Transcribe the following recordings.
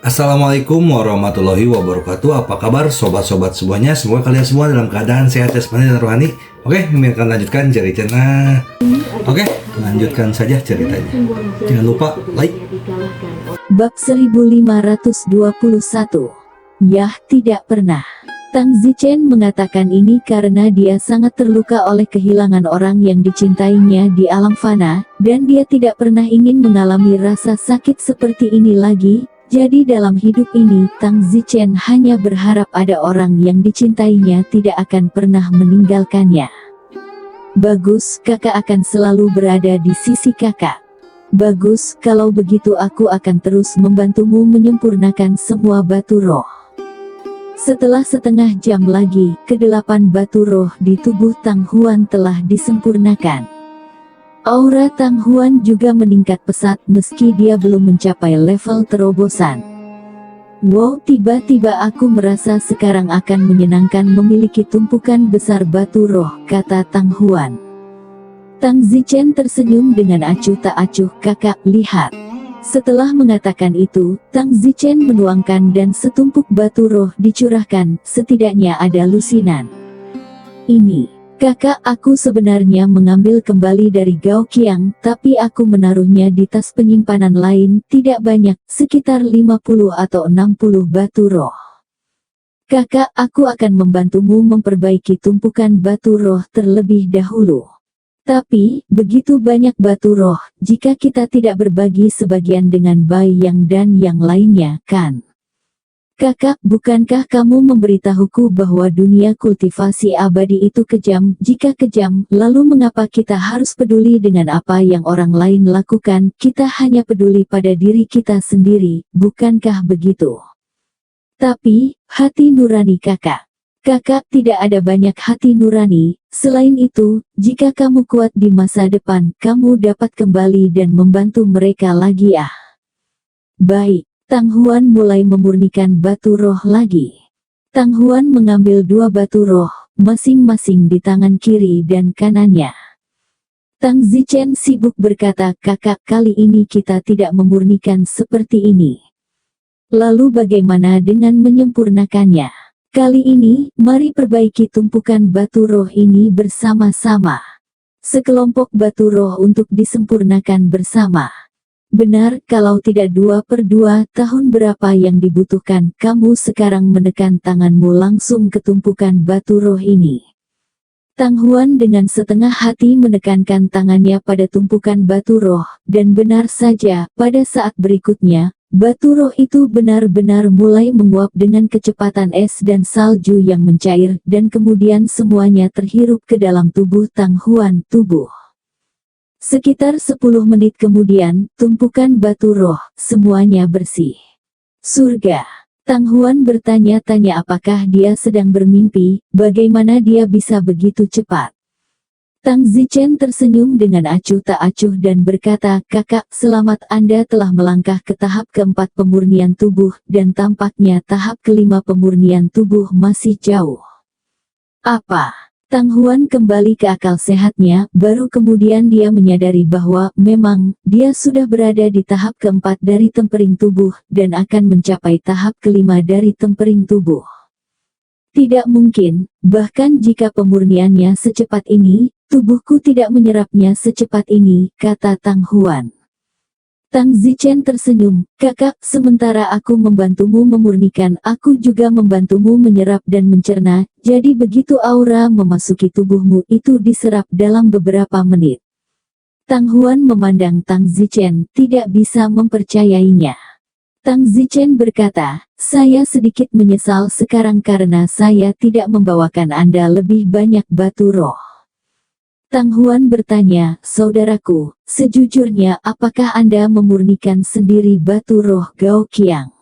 Assalamualaikum warahmatullahi wabarakatuh. Apa kabar sobat-sobat semuanya? Semoga kalian semua dalam keadaan sehat jasmani dan rohani. Oke, kami akan lanjutkan ceritanya. Oke, lanjutkan saja ceritanya. Jangan lupa like. Bab 1521. Yah, tidak pernah. Tang Zichen mengatakan ini karena dia sangat terluka oleh kehilangan orang yang dicintainya di alam fana, dan dia tidak pernah ingin mengalami rasa sakit seperti ini lagi. Jadi dalam hidup ini, Tang Zichen hanya berharap ada orang yang dicintainya tidak akan pernah meninggalkannya. Bagus, kakak akan selalu berada di sisi kakak. Bagus, kalau begitu aku akan terus membantumu menyempurnakan semua batu roh. Setelah setengah jam lagi, ke-8 batu roh di tubuh Tang Huan telah disempurnakan. Aura Tang Huan juga meningkat pesat meski dia belum mencapai level terobosan. Wow, tiba-tiba aku merasa sekarang akan menyenangkan memiliki tumpukan besar batu roh, kata Tang Huan. Tang Zichen tersenyum dengan acuh tak acuh, kakak, lihat. Setelah mengatakan itu, Tang Zichen menuangkan dan setumpuk batu roh dicurahkan, setidaknya ada lusinan. Ini. Kakak, aku sebenarnya mengambil kembali dari Gao Qiang, tapi aku menaruhnya di tas penyimpanan lain, tidak banyak, sekitar 50 atau 60 batu roh. Kakak, aku akan membantumu memperbaiki tumpukan batu roh terlebih dahulu. Tapi, begitu banyak batu roh, jika kita tidak berbagi sebagian dengan Bai Yang dan yang lainnya, kan? Kakak, bukankah kamu memberitahuku bahwa dunia kultivasi abadi itu kejam? Jika kejam, lalu mengapa kita harus peduli dengan apa yang orang lain lakukan? Kita hanya peduli pada diri kita sendiri, bukankah begitu? Tapi, hati nurani kakak. Kakak, tidak ada banyak hati nurani. Selain itu, jika kamu kuat di masa depan, kamu dapat kembali dan membantu mereka lagi. Baik. Tang Huan mulai memurnikan batu roh lagi. Tang Huan mengambil 2 batu roh, masing-masing di tangan kiri dan kanannya. Tang Zichen sibuk berkata, kakak, kali ini kita tidak memurnikan seperti ini. Lalu bagaimana dengan menyempurnakannya? Kali ini, mari perbaiki tumpukan batu roh ini bersama-sama. Sekelompok batu roh untuk disempurnakan bersama. Benar, kalau tidak 2/2 tahun berapa yang dibutuhkan, kamu sekarang menekan tanganmu langsung ke tumpukan batu roh ini. Tang Huan dengan setengah hati menekankan tangannya pada tumpukan batu roh, dan benar saja, pada saat berikutnya, batu roh itu benar-benar mulai menguap dengan kecepatan es dan salju yang mencair, dan kemudian semuanya terhirup ke dalam tubuh Tang Huan, Sekitar 10 menit kemudian, tumpukan batu roh, semuanya bersih. Surga. Tang Huan bertanya-tanya apakah dia sedang bermimpi, bagaimana dia bisa begitu cepat. Tang Zichen tersenyum dengan acuh tak acuh dan berkata, kakak, selamat, Anda telah melangkah ke tahap keempat pemurnian tubuh, dan tampaknya tahap kelima pemurnian tubuh masih jauh. Apa? Tang Huan kembali ke akal sehatnya, baru kemudian dia menyadari bahwa, memang, dia sudah berada di tahap keempat dari tempering tubuh, dan akan mencapai tahap kelima dari tempering tubuh. Tidak mungkin, bahkan jika pemurniannya secepat ini, tubuhku tidak menyerapnya secepat ini, kata Tang Huan. Tang Zichen tersenyum, kakak, sementara aku membantumu memurnikan, aku juga membantumu menyerap dan mencerna, jadi begitu aura memasuki tubuhmu itu diserap dalam beberapa menit. Tang Huan memandang Tang Zichen, tidak bisa mempercayainya. Tang Zichen berkata, saya sedikit menyesal sekarang karena saya tidak membawakan Anda lebih banyak batu roh. Tang Huan bertanya, saudaraku, sejujurnya apakah Anda memurnikan sendiri batu roh Gao Qiang?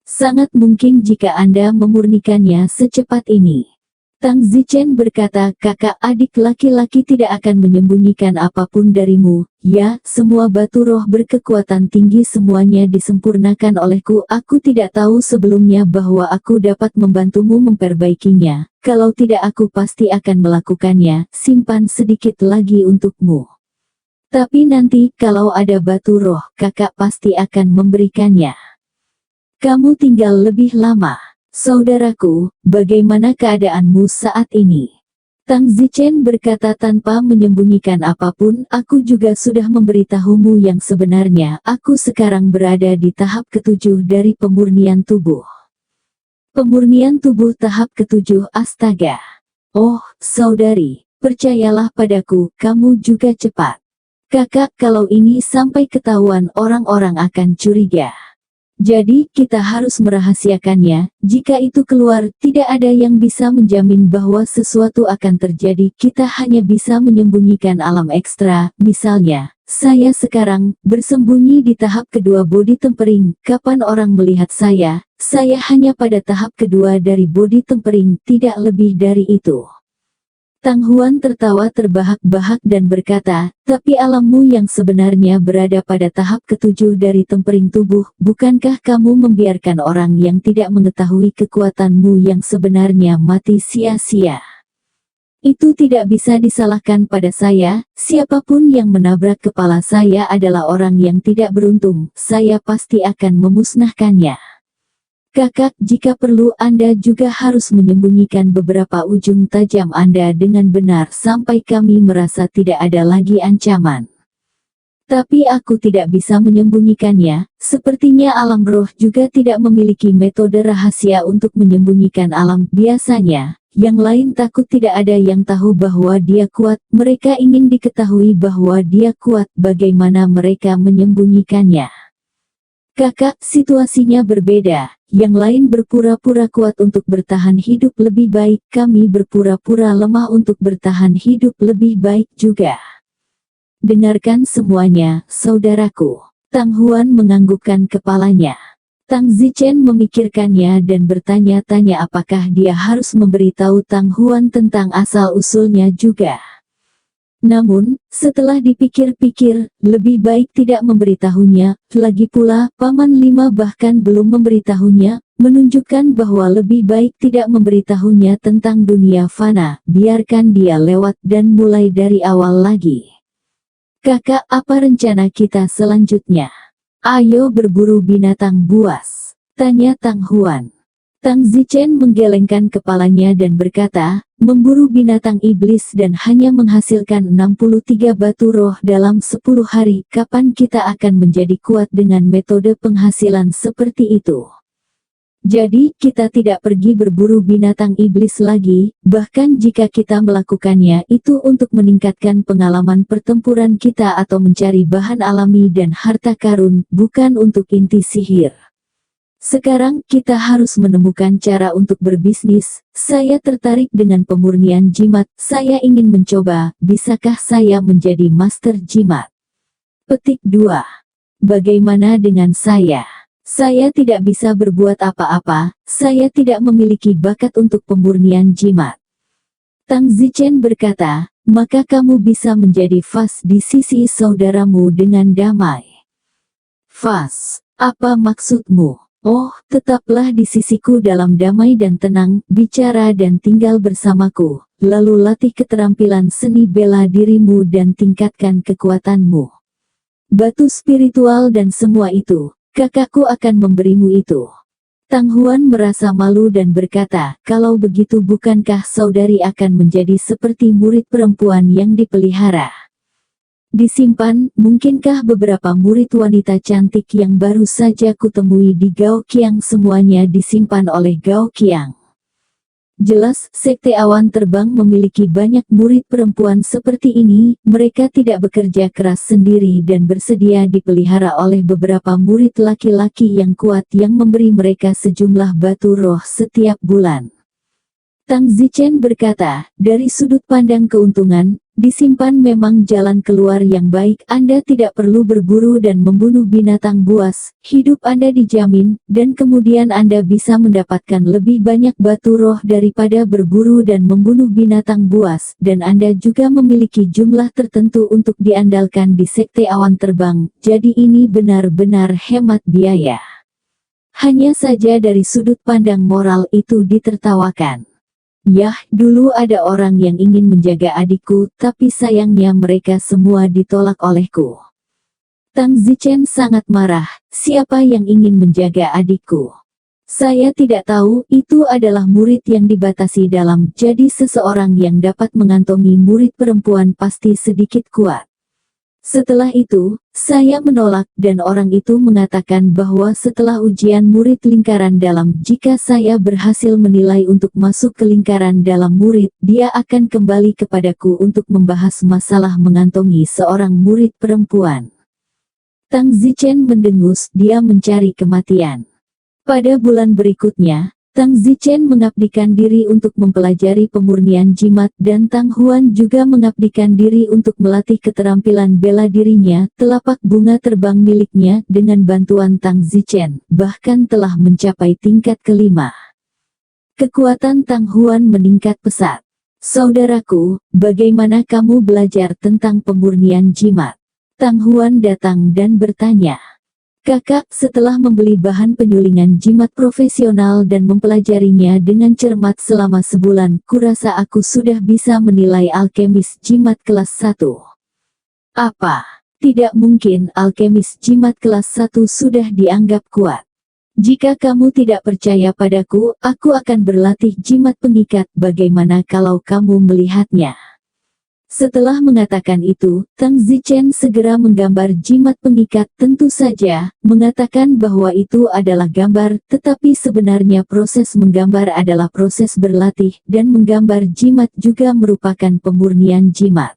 Sangat mungkin jika Anda memurnikannya secepat ini. Tang Zichen berkata, kakak, adik laki-laki tidak akan menyembunyikan apapun darimu, ya, semua batu roh berkekuatan tinggi semuanya disempurnakan olehku, aku tidak tahu sebelumnya bahwa aku dapat membantumu memperbaikinya, kalau tidak aku pasti akan melakukannya, simpan sedikit lagi untukmu. Tapi nanti, kalau ada batu roh, kakak pasti akan memberikannya. Kamu tinggal lebih lama. Saudaraku, bagaimana keadaanmu saat ini? Tang Zichen berkata tanpa menyembunyikan apapun, aku juga sudah memberitahumu yang sebenarnya, aku sekarang berada di tahap ketujuh dari pemurnian tubuh. Pemurnian tubuh tahap ketujuh, astaga. Oh, saudari, percayalah padaku, kamu juga cepat. Kakak, kalau ini sampai ketahuan orang-orang akan curiga. Jadi, kita harus merahasiakannya. Jika itu keluar, tidak ada yang bisa menjamin bahwa sesuatu akan terjadi. Kita hanya bisa menyembunyikan alam ekstra. Misalnya, saya sekarang bersembunyi di tahap kedua body tempering. Kapan orang melihat saya hanya pada tahap kedua dari body tempering, tidak lebih dari itu. Tang Huan tertawa terbahak-bahak dan berkata, tapi alammu yang sebenarnya berada pada tahap ketujuh dari tempering tubuh, bukankah kamu membiarkan orang yang tidak mengetahui kekuatanmu yang sebenarnya mati sia-sia? Itu tidak bisa disalahkan pada saya, siapapun yang menabrak kepala saya adalah orang yang tidak beruntung, saya pasti akan memusnahkannya. Kakak, jika perlu Anda juga harus menyembunyikan beberapa ujung tajam Anda dengan benar sampai kami merasa tidak ada lagi ancaman. Tapi aku tidak bisa menyembunyikannya, sepertinya alam roh juga tidak memiliki metode rahasia untuk menyembunyikan alam. Biasanya, yang lain takut tidak ada yang tahu bahwa dia kuat, mereka ingin diketahui bahwa dia kuat, bagaimana mereka menyembunyikannya. Kakak, situasinya berbeda. Yang lain berpura-pura kuat untuk bertahan hidup lebih baik, kami berpura-pura lemah untuk bertahan hidup lebih baik juga. Dengarkan semuanya, saudaraku. Tang Huan menganggukkan kepalanya. Tang Zichen memikirkannya dan bertanya-tanya apakah dia harus memberitahu Tang Huan tentang asal-usulnya juga. Namun, setelah dipikir-pikir, lebih baik tidak memberitahunya. Lagi pula, Paman Lima bahkan belum memberitahunya, menunjukkan bahwa lebih baik tidak memberitahunya tentang dunia fana. Biarkan dia lewat dan mulai dari awal lagi. Kakak, apa rencana kita selanjutnya? Ayo berburu binatang buas, tanya Tang Huan. Tang Zichen menggelengkan kepalanya dan berkata, memburu binatang iblis dan hanya menghasilkan 63 batu roh dalam 10 hari, kapan kita akan menjadi kuat dengan metode penghasilan seperti itu? Jadi, kita tidak pergi berburu binatang iblis lagi, bahkan jika kita melakukannya itu untuk meningkatkan pengalaman pertempuran kita atau mencari bahan alami dan harta karun, bukan untuk inti sihir. Sekarang kita harus menemukan cara untuk berbisnis. Saya tertarik dengan pemurnian jimat. Saya ingin mencoba, bisakah saya menjadi master jimat? Petik 2. Bagaimana dengan saya? Saya tidak bisa berbuat apa-apa, saya tidak memiliki bakat untuk pemurnian jimat. Tang Zichen berkata, maka kamu bisa menjadi Fas di sisi saudaramu dengan damai. Fas, apa maksudmu? Oh, tetaplah di sisiku dalam damai dan tenang, bicara dan tinggal bersamaku, lalu latih keterampilan seni bela dirimu dan tingkatkan kekuatanmu. Batu spiritual dan semua itu, kakakku akan memberimu itu. Tang Huan merasa malu dan berkata, kalau begitu bukankah saudari akan menjadi seperti murid perempuan yang dipelihara? Disimpan, mungkinkah beberapa murid wanita cantik yang baru saja kutemui di Gao Qiang semuanya disimpan oleh Gao Qiang? Jelas, Sekte Awan Terbang memiliki banyak murid perempuan seperti ini, mereka tidak bekerja keras sendiri dan bersedia dipelihara oleh beberapa murid laki-laki yang kuat yang memberi mereka sejumlah batu roh setiap bulan. Tang Zichen berkata, dari sudut pandang keuntungan, disimpan memang jalan keluar yang baik. Anda tidak perlu berburu dan membunuh binatang buas, hidup Anda dijamin, dan kemudian Anda bisa mendapatkan lebih banyak batu roh daripada berburu dan membunuh binatang buas, dan Anda juga memiliki jumlah tertentu untuk diandalkan di Sekte Awan Terbang, jadi ini benar-benar hemat biaya. Hanya saja dari sudut pandang moral itu ditertawakan. Yah, dulu ada orang yang ingin menjaga adikku, tapi sayangnya mereka semua ditolak olehku. Tang Zichen sangat marah, siapa yang ingin menjaga adikku? Saya tidak tahu, itu adalah murid yang dibatasi dalam, jadi seseorang yang dapat mengantongi murid perempuan pasti sedikit kuat. Setelah itu, saya menolak dan orang itu mengatakan bahwa setelah ujian murid lingkaran dalam, jika saya berhasil menilai untuk masuk ke lingkaran dalam murid, dia akan kembali kepadaku untuk membahas masalah mengantongi seorang murid perempuan. Tang Zichen mendengus, dia mencari kematian. Pada bulan berikutnya, Tang Zichen mengabdikan diri untuk mempelajari pemurnian jimat dan Tang Huan juga mengabdikan diri untuk melatih keterampilan bela dirinya. Telapak bunga terbang miliknya dengan bantuan Tang Zichen bahkan telah mencapai tingkat kelima. Kekuatan Tang Huan meningkat pesat. Saudaraku, bagaimana kamu belajar tentang pemurnian jimat? Tang Huan datang dan bertanya. Kakak, setelah membeli bahan penyulingan jimat profesional dan mempelajarinya dengan cermat selama sebulan, kurasa aku sudah bisa menilai alkemis jimat kelas 1. Apa? Tidak mungkin alkemis jimat kelas 1 sudah dianggap kuat. Jika kamu tidak percaya padaku, aku akan berlatih jimat pengikat. Bagaimana kalau kamu melihatnya? Setelah mengatakan itu, Tang Zichen segera menggambar jimat pengikat. Tentu saja, mengatakan bahwa itu adalah gambar, tetapi sebenarnya proses menggambar adalah proses berlatih, dan menggambar jimat juga merupakan pemurnian jimat.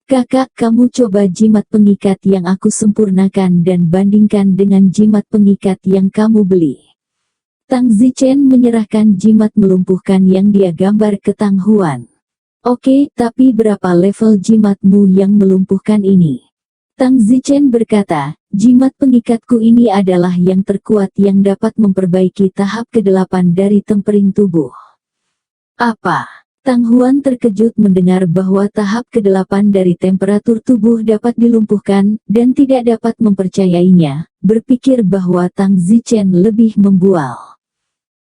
Kakak, kamu coba jimat pengikat yang aku sempurnakan dan bandingkan dengan jimat pengikat yang kamu beli. Tang Zichen menyerahkan jimat melumpuhkan yang dia gambar ke Tang Huan. Oke, tapi berapa level jimatmu yang melumpuhkan ini? Tang Zichen berkata, jimat pengikatku ini adalah yang terkuat yang dapat memperbaiki tahap ke-8 dari tempering tubuh. Apa? Tang Huan terkejut mendengar bahwa tahap ke-8 dari temperatur tubuh dapat dilumpuhkan, dan tidak dapat mempercayainya, berpikir bahwa Tang Zichen lebih membual.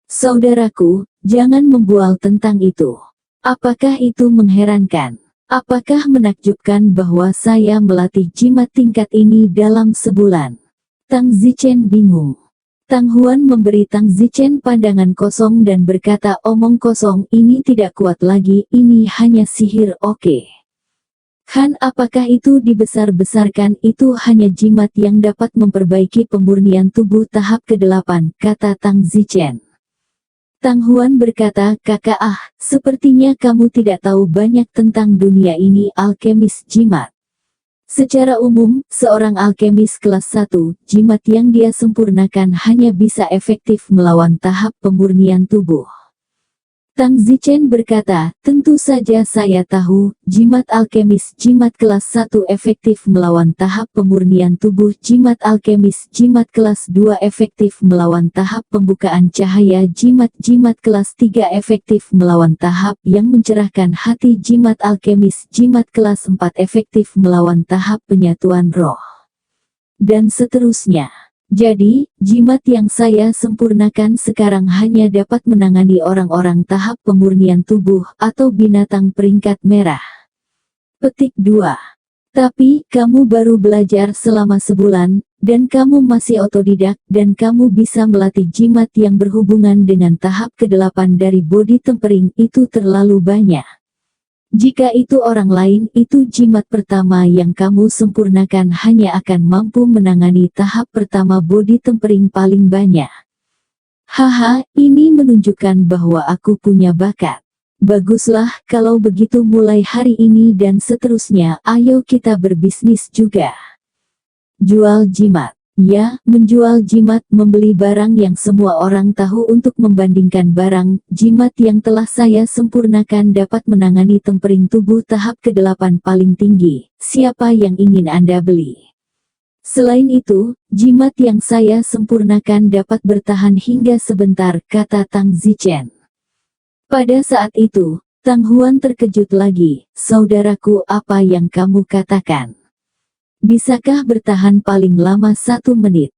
Saudaraku, jangan membual tentang itu. Apakah itu mengherankan? Apakah menakjubkan bahwa saya melatih jimat tingkat ini dalam sebulan? Tang Zichen bingung. Tang Huan memberi Tang Zichen pandangan kosong dan berkata, omong kosong, ini tidak kuat lagi, ini hanya sihir. Oke. Han, apakah itu dibesar-besarkan? Itu hanya jimat yang dapat memperbaiki pemurnian tubuh tahap ke-8, kata Tang Zichen. Tang Huan berkata, kakak, sepertinya kamu tidak tahu banyak tentang dunia ini alkemis jimat. Secara umum, seorang alkemis kelas 1, jimat yang dia sempurnakan hanya bisa efektif melawan tahap pemurnian tubuh. Tang Zichen berkata, tentu saja saya tahu, jimat alkemis jimat kelas 1 efektif melawan tahap pemurnian tubuh, jimat alkemis jimat kelas 2 efektif melawan tahap pembukaan cahaya, jimat kelas 3 efektif melawan tahap yang mencerahkan hati, jimat alkemis jimat kelas 4 efektif melawan tahap penyatuan roh. Dan seterusnya. Jadi, jimat yang saya sempurnakan sekarang hanya dapat menangani orang-orang tahap pemurnian tubuh atau binatang peringkat merah. Petik 2. Tapi, kamu baru belajar selama sebulan, dan kamu masih otodidak, dan kamu bisa melatih jimat yang berhubungan dengan tahap ke-8 dari body tempering, itu terlalu banyak. Jika itu orang lain, itu jimat pertama yang kamu sempurnakan hanya akan mampu menangani tahap pertama body tempering paling banyak. Haha, ini menunjukkan bahwa aku punya bakat. Baguslah, kalau begitu mulai hari ini dan seterusnya, ayo kita berbisnis juga. Jual jimat. Ya, menjual jimat, membeli barang yang semua orang tahu untuk membandingkan barang. Jimat yang telah saya sempurnakan dapat menangani tempering tubuh tahap ke-8 paling tinggi. Siapa yang ingin Anda beli? Selain itu, jimat yang saya sempurnakan dapat bertahan hingga sebentar, kata Tang Zichen. Pada saat itu, Tang Huan terkejut lagi. Saudaraku, apa yang kamu katakan? Bisakah bertahan paling lama 1 menit?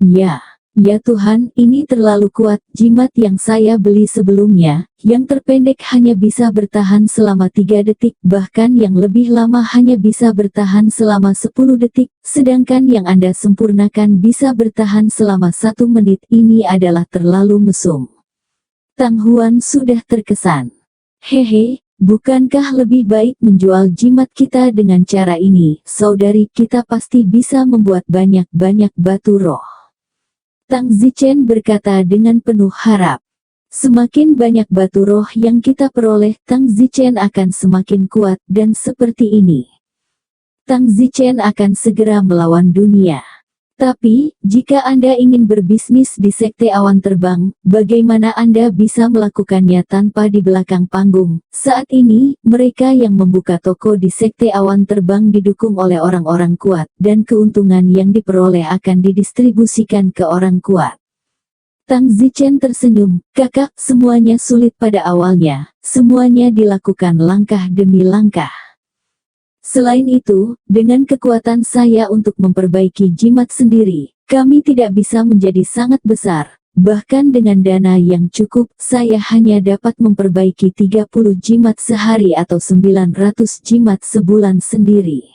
Ya. Ya Tuhan, ini terlalu kuat. Jimat yang saya beli sebelumnya, yang terpendek hanya bisa bertahan selama 3 detik, bahkan yang lebih lama hanya bisa bertahan selama 10 detik, sedangkan yang Anda sempurnakan bisa bertahan selama 1 menit. Ini adalah terlalu mesum. Tang Huan sudah terkesan. Hehe, bukankah lebih baik menjual jimat kita dengan cara ini? Saudari, kita pasti bisa membuat banyak-banyak batu roh. Tang Zichen berkata dengan penuh harap. Semakin banyak batu roh yang kita peroleh, Tang Zichen akan semakin kuat, dan seperti ini, Tang Zichen akan segera melawan dunia. Tapi, jika Anda ingin berbisnis di Sekte Awan Terbang, bagaimana Anda bisa melakukannya tanpa di belakang panggung? Saat ini, mereka yang membuka toko di Sekte Awan Terbang didukung oleh orang-orang kuat, dan keuntungan yang diperoleh akan didistribusikan ke orang kuat. Tang Zichen tersenyum, kakak, semuanya sulit pada awalnya, semuanya dilakukan langkah demi langkah. Selain itu, dengan kekuatan saya untuk memperbaiki jimat sendiri, kami tidak bisa menjadi sangat besar. Bahkan dengan dana yang cukup, saya hanya dapat memperbaiki 30 jimat sehari atau 900 jimat sebulan sendiri.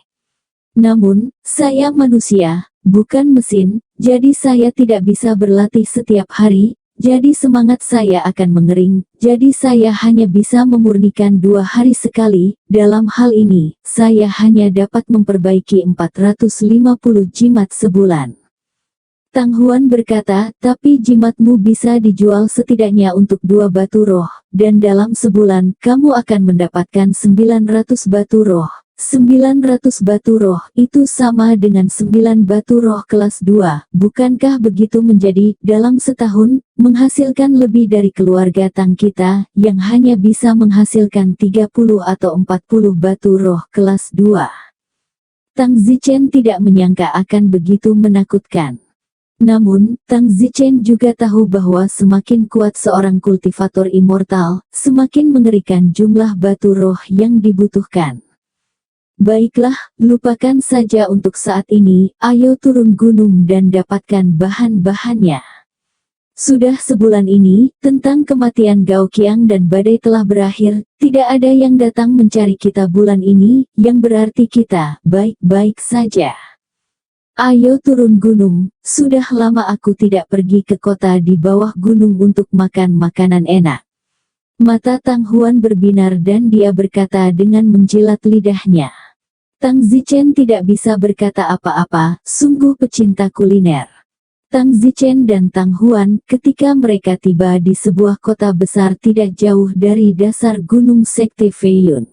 Namun, saya manusia, bukan mesin, jadi saya tidak bisa berlatih setiap hari. Jadi semangat saya akan mengering, jadi saya hanya bisa memurnikan 2 hari sekali. Dalam hal ini, saya hanya dapat memperbaiki 450 jimat sebulan. Tang Huan berkata, tapi jimatmu bisa dijual setidaknya untuk 2 batu roh, dan dalam sebulan, kamu akan mendapatkan 900 batu roh. 900 batu roh, itu sama dengan 9 batu roh kelas 2, bukankah begitu? Menjadi, dalam setahun, menghasilkan lebih dari keluarga Tang kita, yang hanya bisa menghasilkan 30 atau 40 batu roh kelas 2. Tang Zichen tidak menyangka akan begitu menakutkan. Namun, Tang Zichen juga tahu bahwa semakin kuat seorang kultivator immortal, semakin mengerikan jumlah batu roh yang dibutuhkan. Baiklah, lupakan saja untuk saat ini, ayo turun gunung dan dapatkan bahan-bahannya. Sudah sebulan ini, tentang kematian Gao Qiang dan badai telah berakhir, tidak ada yang datang mencari kita bulan ini, yang berarti kita baik-baik saja. Ayo turun gunung, sudah lama aku tidak pergi ke kota di bawah gunung untuk makan makanan enak. Mata Tang Huan berbinar dan dia berkata dengan menjilat lidahnya. Tang Zichen tidak bisa berkata apa-apa, sungguh pecinta kuliner. Tang Zichen dan Tang Huan, ketika mereka tiba di sebuah kota besar tidak jauh dari dasar gunung Sekte Feiyun.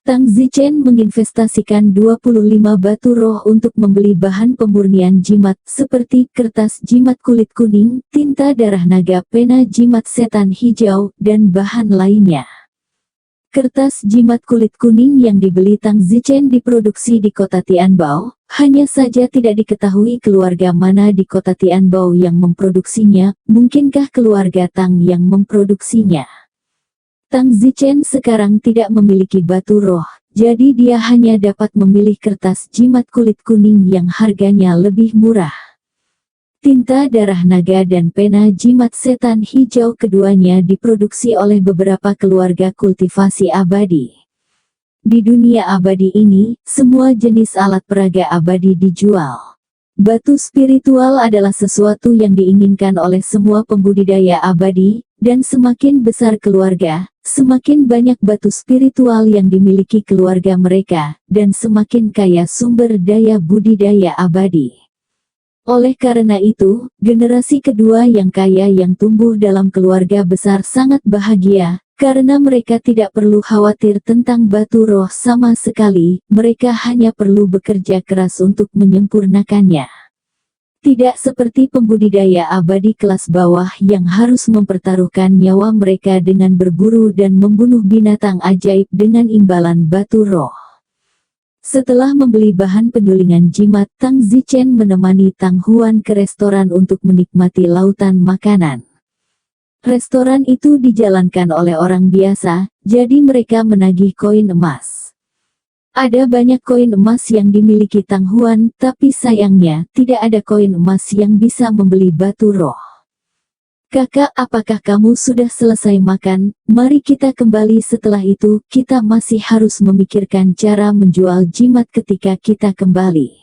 Tang Zichen menginvestasikan 25 batu roh untuk membeli bahan pemurnian jimat, seperti kertas jimat kulit kuning, tinta darah naga, pena jimat setan hijau, dan bahan lainnya. Kertas jimat kulit kuning yang dibeli Tang Zichen diproduksi di kota Tianbao, hanya saja tidak diketahui keluarga mana di kota Tianbao yang memproduksinya, mungkinkah keluarga Tang yang memproduksinya. Tang Zichen sekarang tidak memiliki batu roh, jadi dia hanya dapat memilih kertas jimat kulit kuning yang harganya lebih murah. Tinta darah naga dan pena jimat setan hijau keduanya diproduksi oleh beberapa keluarga kultivasi abadi. Di dunia abadi ini, semua jenis alat peraga abadi dijual. Batu spiritual adalah sesuatu yang diinginkan oleh semua pembudidaya abadi, dan semakin besar keluarga, semakin banyak batu spiritual yang dimiliki keluarga mereka, dan semakin kaya sumber daya budidaya abadi. Oleh karena itu, generasi kedua yang kaya yang tumbuh dalam keluarga besar sangat bahagia, karena mereka tidak perlu khawatir tentang batu roh sama sekali, mereka hanya perlu bekerja keras untuk menyempurnakannya. Tidak seperti pembudidaya abadi kelas bawah yang harus mempertaruhkan nyawa mereka dengan berburu dan membunuh binatang ajaib dengan imbalan batu roh. Setelah membeli bahan penyulingan jimat, Tang Zichen menemani Tang Huan ke restoran untuk menikmati lautan makanan. Restoran itu dijalankan oleh orang biasa, jadi mereka menagih koin emas. Ada banyak koin emas yang dimiliki Tang Huan, tapi sayangnya tidak ada koin emas yang bisa membeli batu roh. Kakak, apakah kamu sudah selesai makan? Mari kita kembali setelah itu, kita masih harus memikirkan cara menjual jimat ketika kita kembali.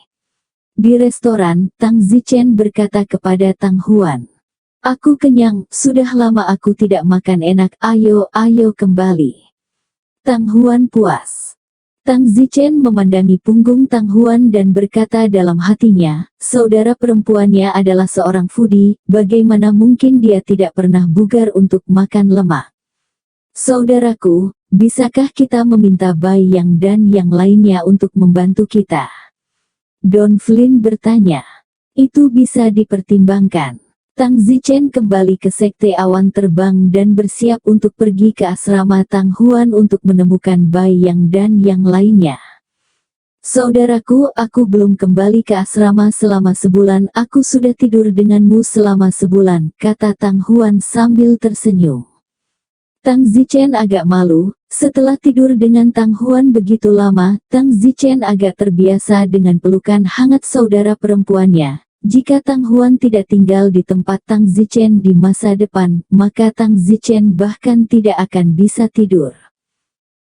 Di restoran, Tang Zichen berkata kepada Tang Huan. Aku kenyang, sudah lama aku tidak makan enak, ayo kembali. Tang Huan puas. Tang Zichen memandangi punggung Tang Huan dan berkata dalam hatinya, saudara perempuannya adalah seorang foodie, bagaimana mungkin dia tidak pernah bugar untuk makan lemak. Saudaraku, bisakah kita meminta Bai Yang dan yang lainnya untuk membantu kita? Don Flynn bertanya. Itu bisa dipertimbangkan. Tang Zichen kembali ke Sekte Awan Terbang dan bersiap untuk pergi ke asrama Tang Huan untuk menemukan Bai Yang dan yang lainnya. Saudaraku, aku belum kembali ke asrama selama sebulan, aku sudah tidur denganmu selama sebulan, kata Tang Huan sambil tersenyum. Tang Zichen agak malu, setelah tidur dengan Tang Huan begitu lama, Tang Zichen agak terbiasa dengan pelukan hangat saudara perempuannya. Jika Tang Huan tidak tinggal di tempat Tang Zichen di masa depan, maka Tang Zichen bahkan tidak akan bisa tidur.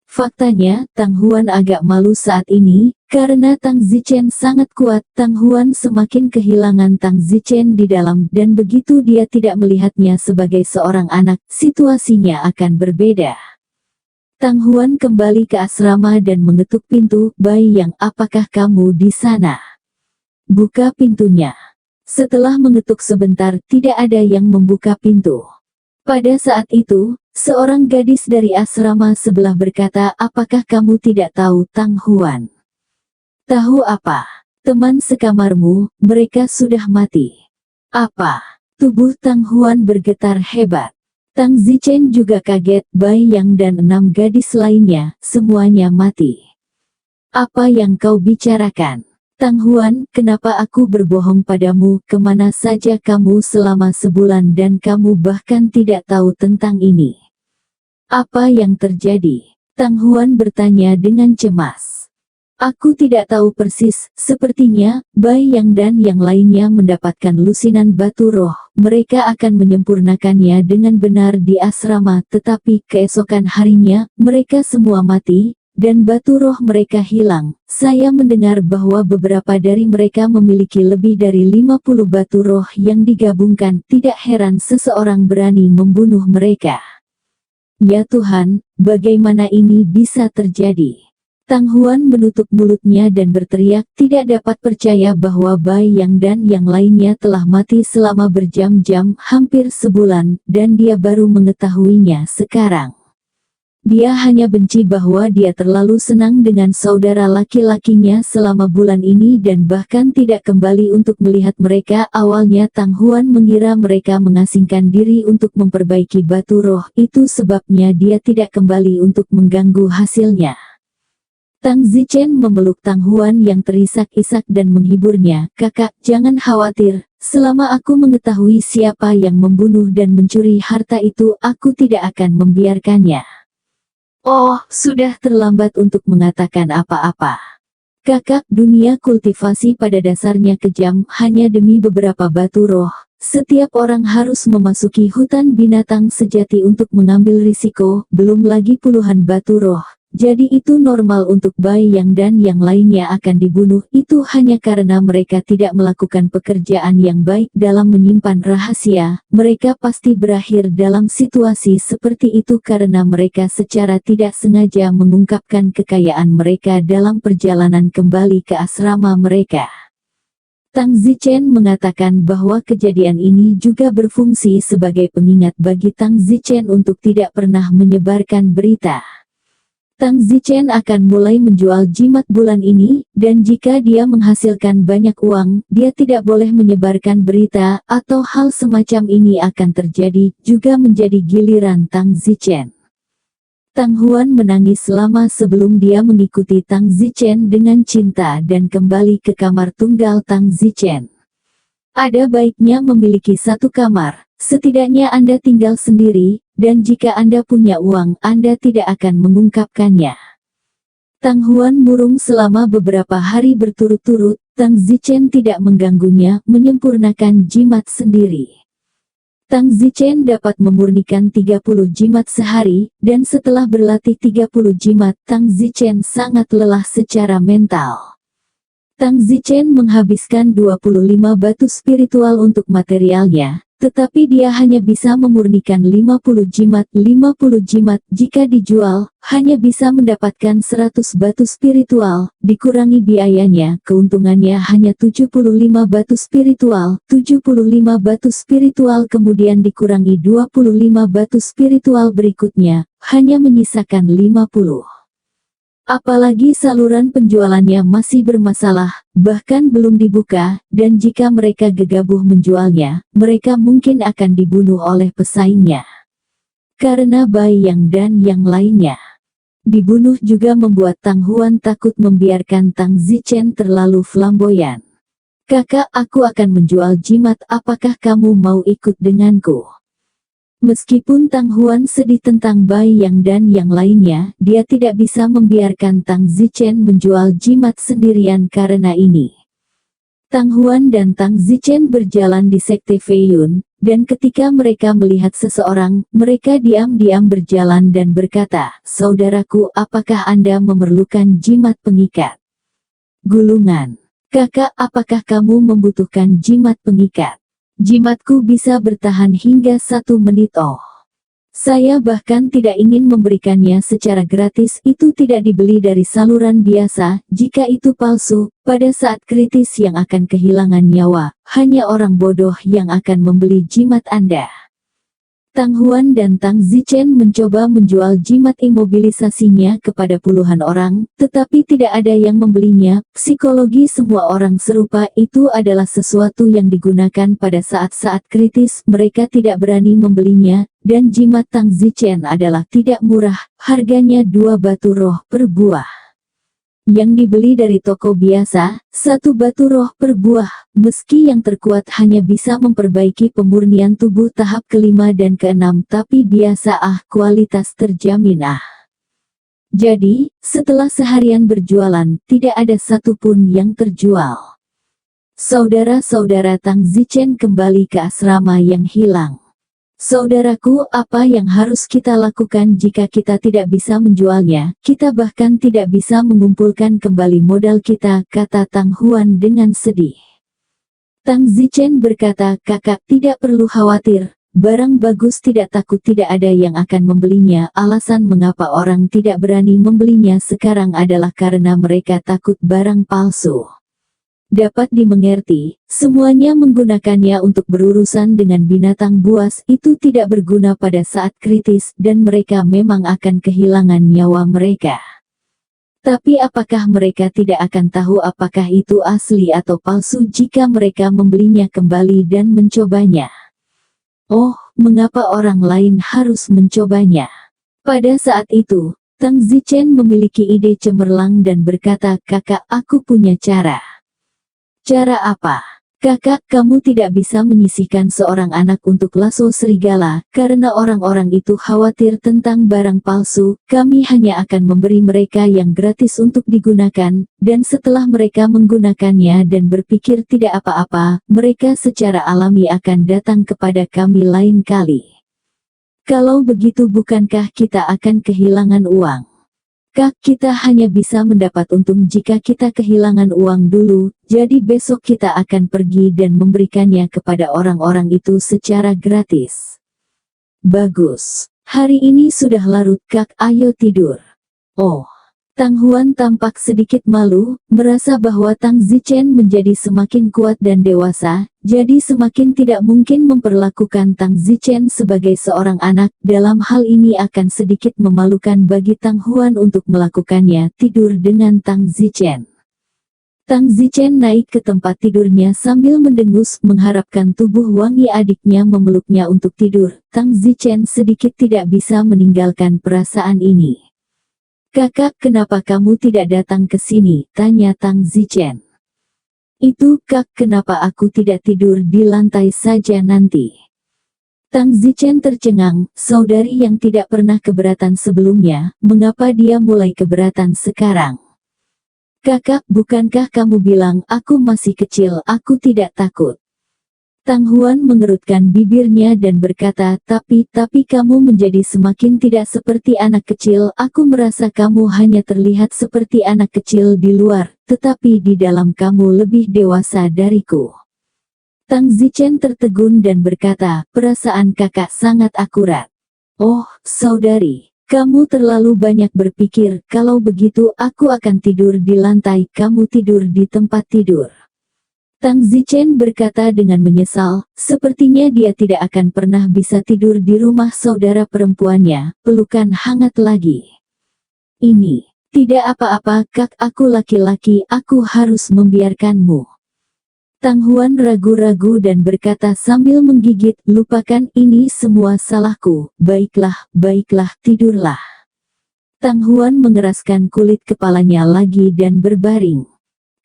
Faktanya, Tang Huan agak malu saat ini, karena Tang Zichen sangat kuat. Tang Huan semakin kehilangan Tang Zichen di dalam, dan begitu dia tidak melihatnya sebagai seorang anak, situasinya akan berbeda. Tang Huan kembali ke asrama dan mengetuk pintu. Bai Yang, apakah kamu di sana? Buka pintunya. Setelah mengetuk sebentar, tidak ada yang membuka pintu. Pada saat itu, seorang gadis dari asrama sebelah berkata, apakah kamu tidak tahu Tang Huan? Tahu apa? Teman sekamarmu, mereka sudah mati. Apa? Tubuh Tang Huan bergetar hebat. Tang Zichen juga kaget, Bai Yang dan 6 gadis lainnya, semuanya mati. Apa yang kau bicarakan? Tang Huan, kenapa aku berbohong padamu, kemana saja kamu selama sebulan dan kamu bahkan tidak tahu tentang ini? Apa yang terjadi? Tang Huan bertanya dengan cemas. Aku tidak tahu persis, sepertinya, Bai Yang dan yang lainnya mendapatkan lusinan batu roh, mereka akan menyempurnakannya dengan benar di asrama, tetapi keesokan harinya, mereka semua mati, dan batu roh mereka hilang. Saya mendengar bahwa beberapa dari mereka memiliki lebih dari 50 batu roh yang digabungkan, tidak heran seseorang berani membunuh mereka. Ya Tuhan, bagaimana ini bisa terjadi? Tang Huan menutup mulutnya dan berteriak, tidak dapat percaya bahwa Bai Yang dan yang lainnya telah mati selama berjam-jam, hampir sebulan, dan dia baru mengetahuinya sekarang. Dia hanya benci bahwa dia terlalu senang dengan saudara laki-lakinya selama bulan ini dan bahkan tidak kembali untuk melihat mereka. Awalnya Tang Huan mengira mereka mengasingkan diri untuk memperbaiki batu roh, itu sebabnya dia tidak kembali untuk mengganggu hasilnya. Tang Zichen memeluk Tang Huan yang terisak-isak dan menghiburnya, kakak, jangan khawatir, selama aku mengetahui siapa yang membunuh dan mencuri harta itu, aku tidak akan membiarkannya. Oh, sudah terlambat untuk mengatakan apa-apa. Kakak, dunia kultivasi pada dasarnya kejam, hanya demi beberapa batu roh. Setiap orang harus memasuki hutan binatang sejati untuk mengambil risiko, belum lagi puluhan batu roh. Jadi itu normal untuk Bai Yang dan yang lainnya akan dibunuh, itu hanya karena mereka tidak melakukan pekerjaan yang baik dalam menyimpan rahasia. Mereka pasti berakhir dalam situasi seperti itu karena mereka secara tidak sengaja mengungkapkan kekayaan mereka dalam perjalanan kembali ke asrama mereka. Tang Zichen mengatakan bahwa kejadian ini juga berfungsi sebagai pengingat bagi Tang Zichen untuk tidak pernah menyebarkan berita. Tang Zichen akan mulai menjual jimat bulan ini, dan jika dia menghasilkan banyak uang, dia tidak boleh menyebarkan berita, atau hal semacam ini akan terjadi, juga menjadi giliran Tang Zichen. Tang Huan menangis lama sebelum dia mengikuti Tang Zichen dengan cinta dan kembali ke kamar tunggal Tang Zichen. Ada baiknya memiliki satu kamar, setidaknya Anda tinggal sendiri, dan jika Anda punya uang, Anda tidak akan mengungkapkannya. Tang Huan murung selama beberapa hari berturut-turut. Tang Zichen tidak mengganggunya menyempurnakan jimat sendiri. Tang Zichen dapat memurnikan 30 jimat sehari, dan setelah berlatih 30 jimat, Tang Zichen sangat lelah secara mental. Tang Zichen menghabiskan 25 batu spiritual untuk materialnya, tetapi dia hanya bisa memurnikan 50 jimat. 50 jimat jika dijual, hanya bisa mendapatkan 100 batu spiritual, dikurangi biayanya, keuntungannya hanya 75 batu spiritual. 75 batu spiritual kemudian dikurangi 25 batu spiritual berikutnya, hanya menyisakan 50. Apalagi saluran penjualannya masih bermasalah, bahkan belum dibuka, dan jika mereka gegabah menjualnya, mereka mungkin akan dibunuh oleh pesaingnya. Karena Bai Yang dan yang lainnya. Dibunuh juga membuat Tang Huan takut membiarkan Tang Zichen terlalu flamboyan. Kakak, aku akan menjual jimat, apakah kamu mau ikut denganku? Meskipun Tang Huan sedih tentang Bai Yang dan yang lainnya, dia tidak bisa membiarkan Tang Zichen menjual jimat sendirian karena ini. Tang Huan dan Tang Zichen berjalan di Sekte Feiyun, dan ketika mereka melihat seseorang, mereka diam-diam berjalan dan berkata, "Saudaraku, apakah Anda memerlukan jimat pengikat?" Gulungan. Kakak, apakah kamu membutuhkan jimat pengikat? Jimatku bisa bertahan hingga 1 menit. Oh. Saya bahkan tidak ingin memberikannya secara gratis, itu tidak dibeli dari saluran biasa, jika itu palsu, pada saat kritis yang akan kehilangan nyawa, hanya orang bodoh yang akan membeli jimat Anda. Tang Huan dan Tang Zichen mencoba menjual jimat imobilisasinya kepada puluhan orang, tetapi tidak ada yang membelinya. Psikologi semua orang serupa, itu adalah sesuatu yang digunakan pada saat-saat kritis, mereka tidak berani membelinya, dan jimat Tang Zichen adalah tidak murah, harganya 2 batu roh per buah. Yang dibeli dari toko biasa, 1 batu roh per buah, meski yang terkuat hanya bisa memperbaiki pemurnian tubuh tahap ke-5 dan ke-6, tapi biasa kualitas terjamin Jadi, setelah seharian berjualan, tidak ada satupun yang terjual. Saudara-saudara Tang Zichen kembali ke asrama yang hilang. Saudaraku, apa yang harus kita lakukan jika kita tidak bisa menjualnya? Kita bahkan tidak bisa mengumpulkan kembali modal kita, kata Tang Huan dengan sedih. Tang Zichen berkata, kakak tidak perlu khawatir, barang bagus tidak takut tidak ada yang akan membelinya. Alasan mengapa orang tidak berani membelinya sekarang adalah karena mereka takut barang palsu. Dapat dimengerti, semuanya menggunakannya untuk berurusan dengan binatang buas, itu tidak berguna pada saat kritis, dan mereka memang akan kehilangan nyawa mereka. Tapi apakah mereka tidak akan tahu apakah itu asli atau palsu jika mereka membelinya kembali dan mencobanya? Oh, mengapa orang lain harus mencobanya? Pada saat itu, Tang Zichen memiliki ide cemerlang dan berkata, kakak, aku punya cara. Cara apa? Kakak, kamu tidak bisa menyisihkan seorang anak untuk lasso serigala, karena orang-orang itu khawatir tentang barang palsu. Kami hanya akan memberi mereka yang gratis untuk digunakan, dan setelah mereka menggunakannya dan berpikir tidak apa-apa, mereka secara alami akan datang kepada kami lain kali. Kalau begitu bukankah kita akan kehilangan uang? Kak, kita hanya bisa mendapat untung jika kita kehilangan uang dulu, jadi besok kita akan pergi dan memberikannya kepada orang-orang itu secara gratis. Bagus. Hari ini sudah larut kak, ayo tidur. Oh. Tang Huan tampak sedikit malu, merasa bahwa Tang Zichen menjadi semakin kuat dan dewasa, jadi semakin tidak mungkin memperlakukan Tang Zichen sebagai seorang anak. Dalam hal ini akan sedikit memalukan bagi Tang Huan untuk melakukannya, tidur dengan Tang Zichen. Tang Zichen naik ke tempat tidurnya sambil mendengus, mengharapkan tubuh wangi adiknya memeluknya untuk tidur. Tang Zichen sedikit tidak bisa meninggalkan perasaan ini. Kakak, kenapa kamu tidak datang ke sini? Tanya Tang Zichen. Itu kak, kenapa aku tidak tidur di lantai saja nanti? Tang Zichen tercengang, saudari yang tidak pernah keberatan sebelumnya, mengapa dia mulai keberatan sekarang? Kakak, bukankah kamu bilang aku masih kecil, aku tidak takut? Tang Huan mengerutkan bibirnya dan berkata, tapi kamu menjadi semakin tidak seperti anak kecil, aku merasa kamu hanya terlihat seperti anak kecil di luar, tetapi di dalam kamu lebih dewasa dariku. Tang Zichen tertegun dan berkata, perasaan kakak sangat akurat. Oh, saudari, kamu terlalu banyak berpikir, kalau begitu aku akan tidur di lantai, kamu tidur di tempat tidur. Tang Zichen berkata dengan menyesal, sepertinya dia tidak akan pernah bisa tidur di rumah saudara perempuannya, pelukan hangat lagi. Ini, tidak apa-apa kak, aku laki-laki, aku harus membiarkanmu. Tang Huan ragu-ragu dan berkata sambil menggigit, lupakan ini semua salahku, baiklah, tidurlah. Tang Huan mengeraskan kulit kepalanya lagi dan berbaring.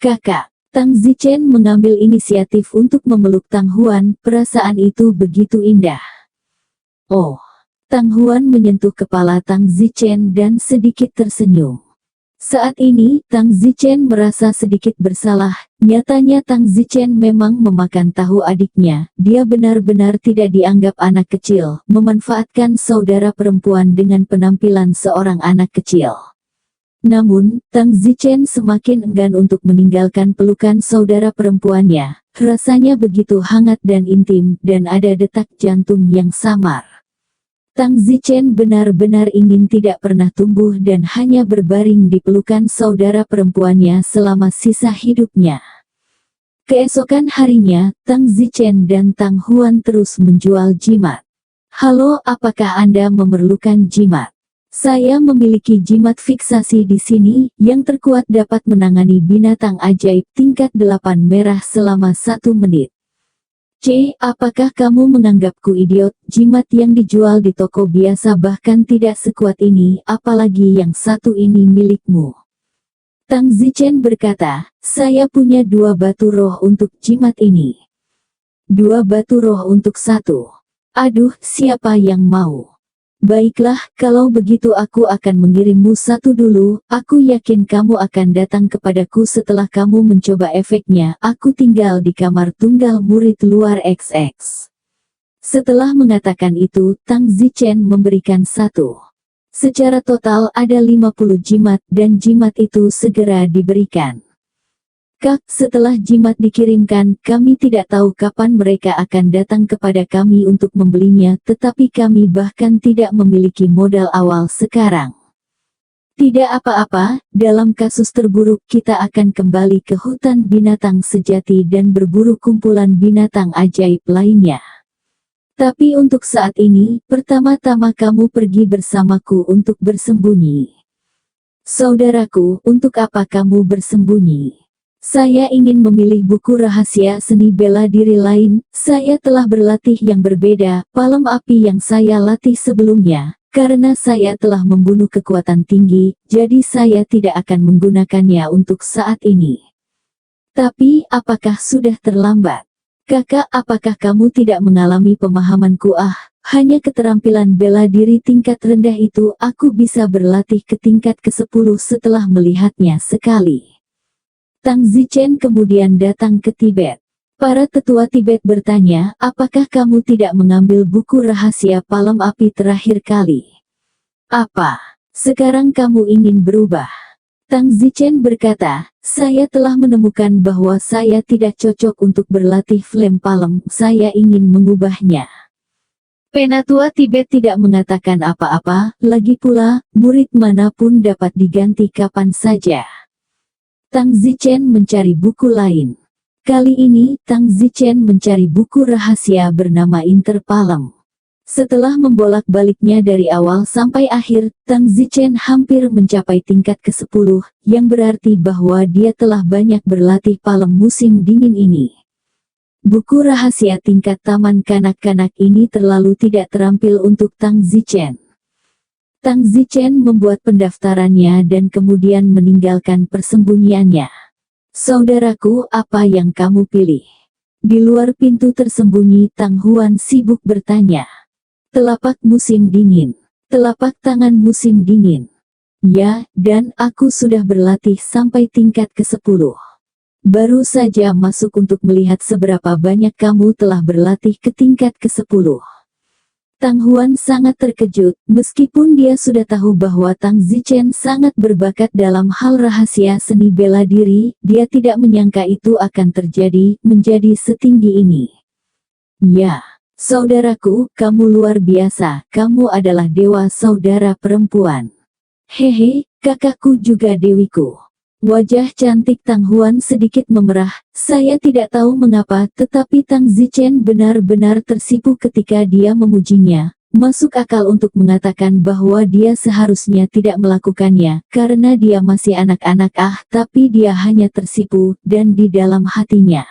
Kakak. Tang Zichen mengambil inisiatif untuk memeluk Tang Huan, perasaan itu begitu indah. Oh, Tang Huan menyentuh kepala Tang Zichen dan sedikit tersenyum. Saat ini, Tang Zichen merasa sedikit bersalah, nyatanya Tang Zichen memang memakan tahu adiknya, dia benar-benar tidak dianggap anak kecil, memanfaatkan saudara perempuan dengan penampilan seorang anak kecil. Namun, Tang Zichen semakin enggan untuk meninggalkan pelukan saudara perempuannya, rasanya begitu hangat dan intim, dan ada detak jantung yang samar. Tang Zichen benar-benar ingin tidak pernah tumbuh dan hanya berbaring di pelukan saudara perempuannya selama sisa hidupnya. Keesokan harinya, Tang Zichen dan Tang Huan terus menjual jimat. Halo, apakah Anda memerlukan jimat? Saya memiliki jimat fiksasi di sini, yang terkuat dapat menangani binatang ajaib tingkat 8 merah selama 1 menit. Apakah kamu menganggapku idiot? Jimat yang dijual di toko biasa bahkan tidak sekuat ini, apalagi yang satu ini milikmu. Tang Zichen berkata, saya punya 2 batu roh untuk jimat ini. 2 batu roh untuk 1. Aduh, siapa yang mau? Baiklah, kalau begitu aku akan mengirimmu 1 dulu, aku yakin kamu akan datang kepadaku setelah kamu mencoba efeknya, aku tinggal di kamar tunggal murid luar XX. Setelah mengatakan itu, Tang Zichen memberikan 1. Secara total ada 50 jimat dan jimat itu segera diberikan. Kak, setelah jimat dikirimkan, kami tidak tahu kapan mereka akan datang kepada kami untuk membelinya, tetapi kami bahkan tidak memiliki modal awal sekarang. Tidak apa-apa, dalam kasus terburuk kita akan kembali ke hutan binatang sejati dan berburu kumpulan binatang ajaib lainnya. Tapi untuk saat ini, pertama-tama kamu pergi bersamaku untuk bersembunyi. Saudaraku, untuk apa kamu bersembunyi? Saya ingin memilih buku rahasia seni bela diri lain, saya telah berlatih yang berbeda, palem api yang saya latih sebelumnya, karena saya telah membunuh kekuatan tinggi, jadi saya tidak akan menggunakannya untuk saat ini. Tapi, apakah sudah terlambat? Kakak, apakah kamu tidak mengalami pemahamanku? Hanya keterampilan bela diri tingkat rendah itu, aku bisa berlatih ke tingkat ke-10 setelah melihatnya sekali. Tang Zichen kemudian datang ke Tibet. Para tetua Tibet bertanya, apakah kamu tidak mengambil buku rahasia palem api terakhir kali? Apa? Sekarang kamu ingin berubah? Tang Zichen berkata, saya telah menemukan bahwa saya tidak cocok untuk berlatih flame palem, saya ingin mengubahnya. Penatua Tibet tidak mengatakan apa-apa, lagi pula, murid manapun dapat diganti kapan saja. Tang Zichen mencari buku lain. Kali ini, Tang Zichen mencari buku rahasia bernama Interpalem. Setelah membolak-baliknya dari awal sampai akhir, Tang Zichen hampir mencapai tingkat ke-10, yang berarti bahwa dia telah banyak berlatih palem musim dingin ini. Buku rahasia tingkat taman kanak-kanak ini terlalu tidak terampil untuk Tang Zichen. Tang Zichen membuat pendaftarannya dan kemudian meninggalkan persembunyiannya. Saudaraku, apa yang kamu pilih? Di luar pintu tersembunyi, Tang Huan sibuk bertanya. Telapak musim dingin. Telapak tangan musim dingin. Ya, dan aku sudah berlatih sampai tingkat ke-10. Baru saja masuk untuk melihat seberapa banyak kamu telah berlatih ke tingkat ke-10. Tang Huan sangat terkejut, meskipun dia sudah tahu bahwa Tang Zichen sangat berbakat dalam hal rahasia seni bela diri, dia tidak menyangka itu akan terjadi, menjadi setinggi ini. Ya, saudaraku, kamu luar biasa, kamu adalah dewa saudara perempuan. Hehe, kakakku juga dewiku. Wajah cantik Tang Huan sedikit memerah, saya tidak tahu mengapa, tetapi Tang Zichen benar-benar tersipu ketika dia memujinya. Masuk akal untuk mengatakan bahwa dia seharusnya tidak melakukannya, karena dia masih anak-anak tapi dia hanya tersipu, dan di dalam hatinya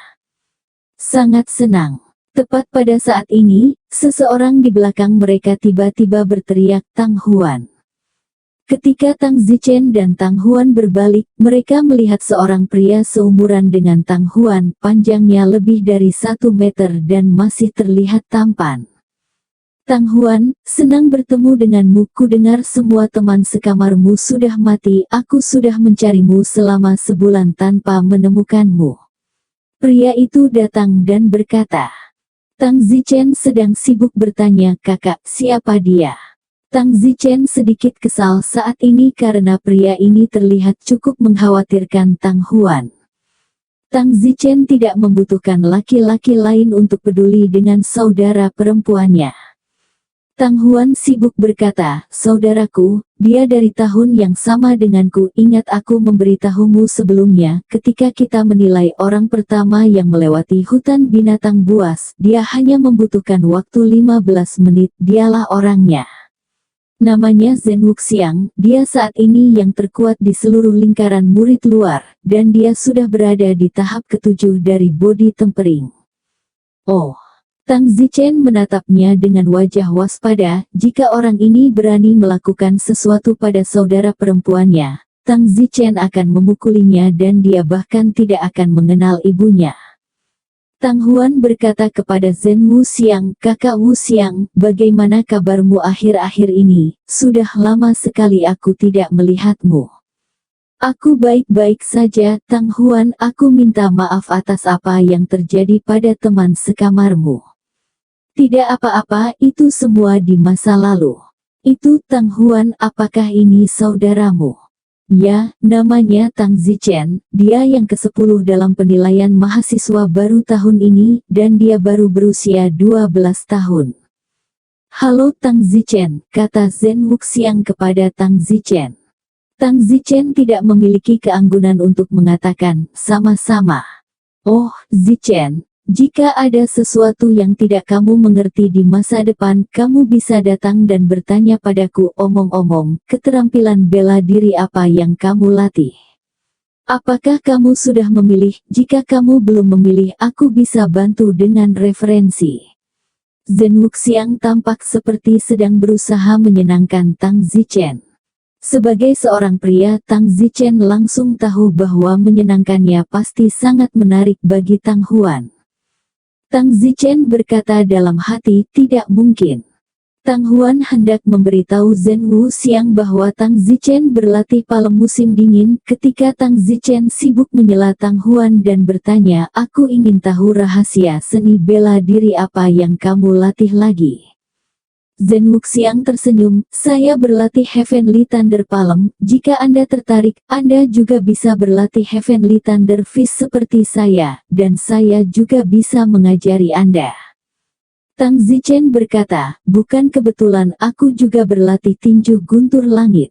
sangat senang. Tepat pada saat ini, seseorang di belakang mereka tiba-tiba berteriak, Tang Huan. Ketika Tang Zichen dan Tang Huan berbalik, mereka melihat seorang pria seumuran dengan Tang Huan, panjangnya lebih dari 1 meter dan masih terlihat tampan. Tang Huan, senang bertemu denganmu, ku dengar semua teman sekamarmu sudah mati, aku sudah mencarimu selama sebulan tanpa menemukanmu. Pria itu datang dan berkata. Tang Zichen sedang sibuk bertanya, kakak, siapa dia? Tang Zichen sedikit kesal saat ini karena pria ini terlihat cukup mengkhawatirkan Tang Huan. Tang Zichen tidak membutuhkan laki-laki lain untuk peduli dengan saudara perempuannya. Tang Huan sibuk berkata, saudaraku, dia dari tahun yang sama denganku, ingat aku memberitahumu sebelumnya, ketika kita menilai orang pertama yang melewati hutan binatang buas, dia hanya membutuhkan waktu 15 menit, dialah orangnya. Namanya Zhen Wuxiang, dia saat ini yang terkuat di seluruh lingkaran murid luar, dan dia sudah berada di tahap ke-7 dari body tempering. Oh, Tang Zichen menatapnya dengan wajah waspada, jika orang ini berani melakukan sesuatu pada saudara perempuannya, Tang Zichen akan memukulinya dan dia bahkan tidak akan mengenal ibunya. Tang Huan berkata kepada Zhen Wuxiang, kakak Wuxiang, bagaimana kabarmu akhir-akhir ini? Sudah lama sekali aku tidak melihatmu. Aku baik-baik saja, Tang Huan, aku minta maaf atas apa yang terjadi pada teman sekamarmu. Tidak apa-apa, itu semua di masa lalu. Itu Tang Huan, apakah ini saudaramu? Ya, namanya Tang Zichen, dia yang ke-10 dalam penilaian mahasiswa baru tahun ini, dan dia baru berusia 12 tahun. Halo Tang Zichen, kata Zhen Wuxiang kepada Tang Zichen. Tang Zichen tidak memiliki keanggunan untuk mengatakan, sama-sama. Oh, Zichen, jika ada sesuatu yang tidak kamu mengerti di masa depan, kamu bisa datang dan bertanya padaku. Omong-omong, keterampilan bela diri apa yang kamu latih? Apakah kamu sudah memilih? Jika kamu belum memilih, aku bisa bantu dengan referensi. Zhen Wuxiang tampak seperti sedang berusaha menyenangkan Tang Zichen. Sebagai seorang pria, Tang Zichen langsung tahu bahwa menyenangkannya pasti sangat menarik bagi Tang Huan. Tang Zichen berkata dalam hati, tidak mungkin. Tang Huan hendak memberitahu Zhen Wuxiang bahwa Tang Zichen berlatih palem musim dingin. Ketika Tang Zichen sibuk menyela Tang Huan dan bertanya, aku ingin tahu rahasia seni bela diri apa yang kamu latih lagi. Zhen Wuxiang tersenyum, saya berlatih Heavenly Thunder Palm, jika Anda tertarik, Anda juga bisa berlatih Heavenly Thunder Fist seperti saya, dan saya juga bisa mengajari Anda. Tang Zichen berkata, bukan kebetulan aku juga berlatih tinju guntur langit.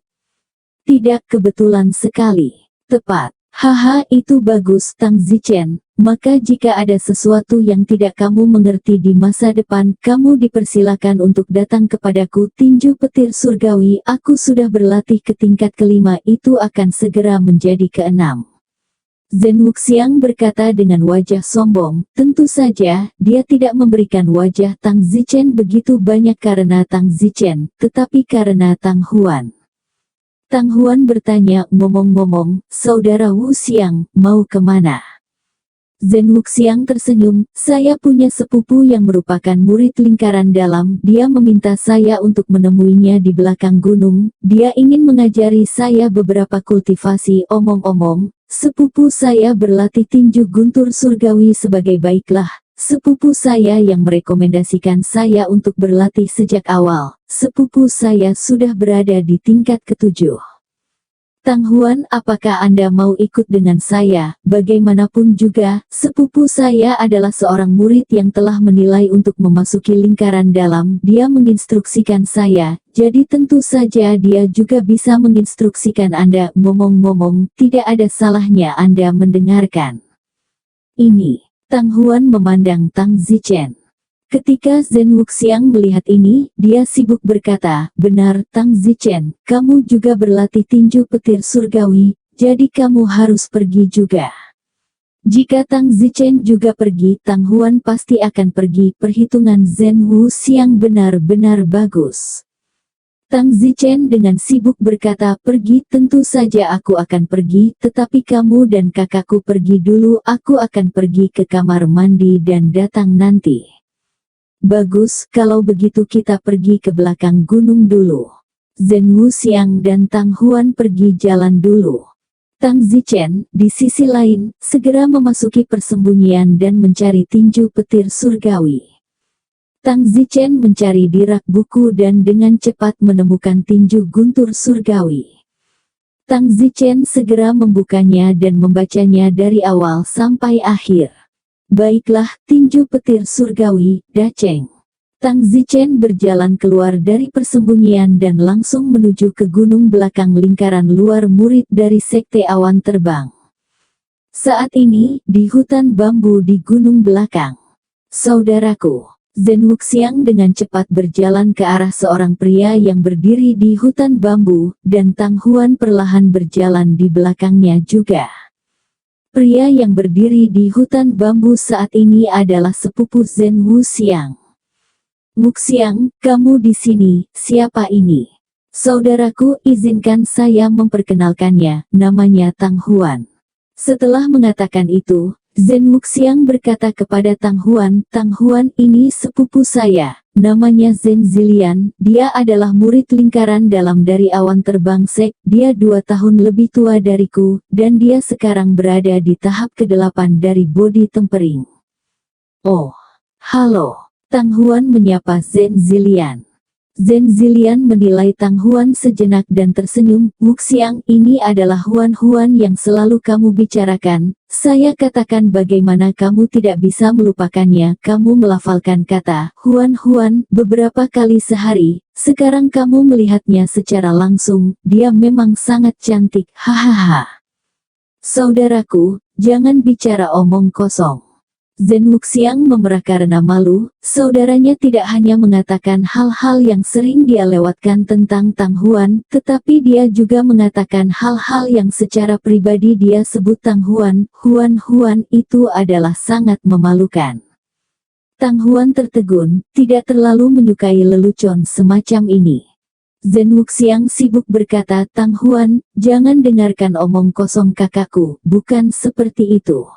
Tidak kebetulan sekali. Tepat. Haha, itu bagus Tang Zichen. Maka jika ada sesuatu yang tidak kamu mengerti di masa depan, kamu dipersilakan untuk datang kepadaku. Tinju petir surgawi, aku sudah berlatih ke tingkat ke-5, itu akan segera menjadi ke-6. Zhen Wuxiang berkata dengan wajah sombong, tentu saja, dia tidak memberikan wajah Tang Zichen begitu banyak karena Tang Zichen, tetapi karena Tang Huan. Tang Huan bertanya, ngomong-ngomong, saudara Wuxiang, mau kemana? Zen Wuxiang tersenyum, saya punya sepupu yang merupakan murid lingkaran dalam, dia meminta saya untuk menemuinya di belakang gunung, dia ingin mengajari saya beberapa kultivasi. Omong-omong, sepupu saya berlatih tinju guntur surgawi sebagai baiklah, sepupu saya yang merekomendasikan saya untuk berlatih sejak awal, sepupu saya sudah berada di tingkat ke-7. Tang Huan, apakah Anda mau ikut dengan saya? Bagaimanapun juga, sepupu saya adalah seorang murid yang telah menilai untuk memasuki lingkaran dalam. Dia menginstruksikan saya, jadi tentu saja dia juga bisa menginstruksikan Anda. Ngomong-ngomong, tidak ada salahnya Anda mendengarkan ini. Tang Huan memandang Tang Zichen. Ketika Zen Wuxiang melihat ini, dia sibuk berkata, benar Tang Zichen, kamu juga berlatih tinju petir surgawi, jadi kamu harus pergi juga. Jika Tang Zichen juga pergi, Tang Huan pasti akan pergi. Perhitungan Zen Wuxiang benar-benar bagus. Tang Zichen dengan sibuk berkata, pergi, tentu saja aku akan pergi, tetapi kamu dan kakakku pergi dulu, aku akan pergi ke kamar mandi dan datang nanti. Bagus, kalau begitu kita pergi ke belakang gunung dulu. Zen Wuxiang dan Tang Huan pergi jalan dulu. Tang Zichen, di sisi lain, segera memasuki persembunyian dan mencari tinju petir surgawi. Tang Zichen mencari di rak buku dan dengan cepat menemukan tinju guntur surgawi. Tang Zichen segera membukanya dan membacanya dari awal sampai akhir. Baiklah, tinju petir surgawi, Dacheng. Tang Zichen berjalan keluar dari persembunyian dan langsung menuju ke gunung belakang lingkaran luar murid dari Sekte Awan Terbang. Saat ini, di hutan bambu di gunung belakang. Saudaraku, Zen Wuxiang dengan cepat berjalan ke arah seorang pria yang berdiri di hutan bambu, dan Tang Huan perlahan berjalan di belakangnya juga. Pria yang berdiri di hutan bambu saat ini adalah sepupu Zen Wuxiang. Wuxiang, kamu di sini, siapa ini? Saudaraku, izinkan saya memperkenalkannya, namanya Tang Huan. Setelah mengatakan itu, Zen Wuxiang berkata kepada Tang Huan ini sepupu saya, namanya Zen Zilian, dia adalah murid lingkaran dalam dari Awan Terbang Sek, dia 2 tahun lebih tua dariku, dan dia sekarang berada di tahap ke-8 dari body tempering. Oh, halo, Tang Huan menyapa Zen Zilian. Zen Zilian menilai Tang Huan sejenak dan tersenyum, Wuxiang, ini adalah Huan yang selalu kamu bicarakan, saya katakan bagaimana kamu tidak bisa melupakannya, kamu melafalkan kata, Huan, beberapa kali sehari, sekarang kamu melihatnya secara langsung, dia memang sangat cantik, hahaha. Saudaraku, jangan bicara omong kosong. Zen Wuxiang memerah karena malu, saudaranya tidak hanya mengatakan hal-hal yang sering dia lewatkan tentang Tang Huan, tetapi dia juga mengatakan hal-hal yang secara pribadi dia sebut Tang Huan, Huan itu adalah sangat memalukan. Tang Huan tertegun, tidak terlalu menyukai lelucon semacam ini. Zen Wuxiang sibuk berkata, Tang Huan, jangan dengarkan omong kosong kakakku, bukan seperti itu.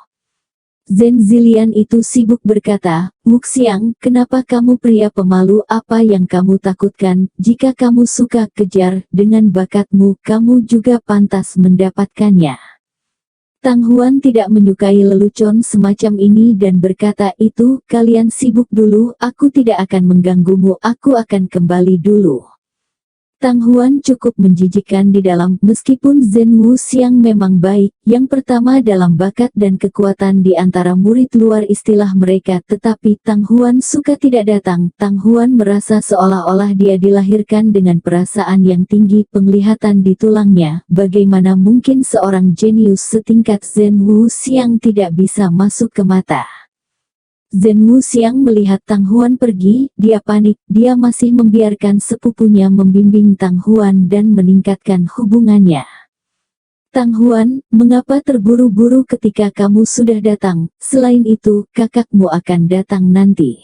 Zen Zilian itu sibuk berkata, Wuxiang, kenapa kamu pria pemalu, apa yang kamu takutkan, jika kamu suka kejar, dengan bakatmu, kamu juga pantas mendapatkannya. Tang Huan tidak menyukai lelucon semacam ini dan berkata itu, kalian sibuk dulu, aku tidak akan mengganggumu, aku akan kembali dulu. Tang Huan cukup menjijikkan di dalam, meskipun Zen Wuxiang memang baik, yang pertama dalam bakat dan kekuatan di antara murid luar istilah mereka, tetapi Tang Huan suka tidak datang. Tang Huan merasa seolah-olah dia dilahirkan dengan perasaan yang tinggi, penglihatan di tulangnya, bagaimana mungkin seorang jenius setingkat Zen Wuxiang tidak bisa masuk ke mata. Zen Wuxiang melihat Tang Huan pergi, dia panik, dia masih membiarkan sepupunya membimbing Tang Huan dan meningkatkan hubungannya. Tang Huan, mengapa terburu-buru ketika kamu sudah datang, selain itu, kakakmu akan datang nanti.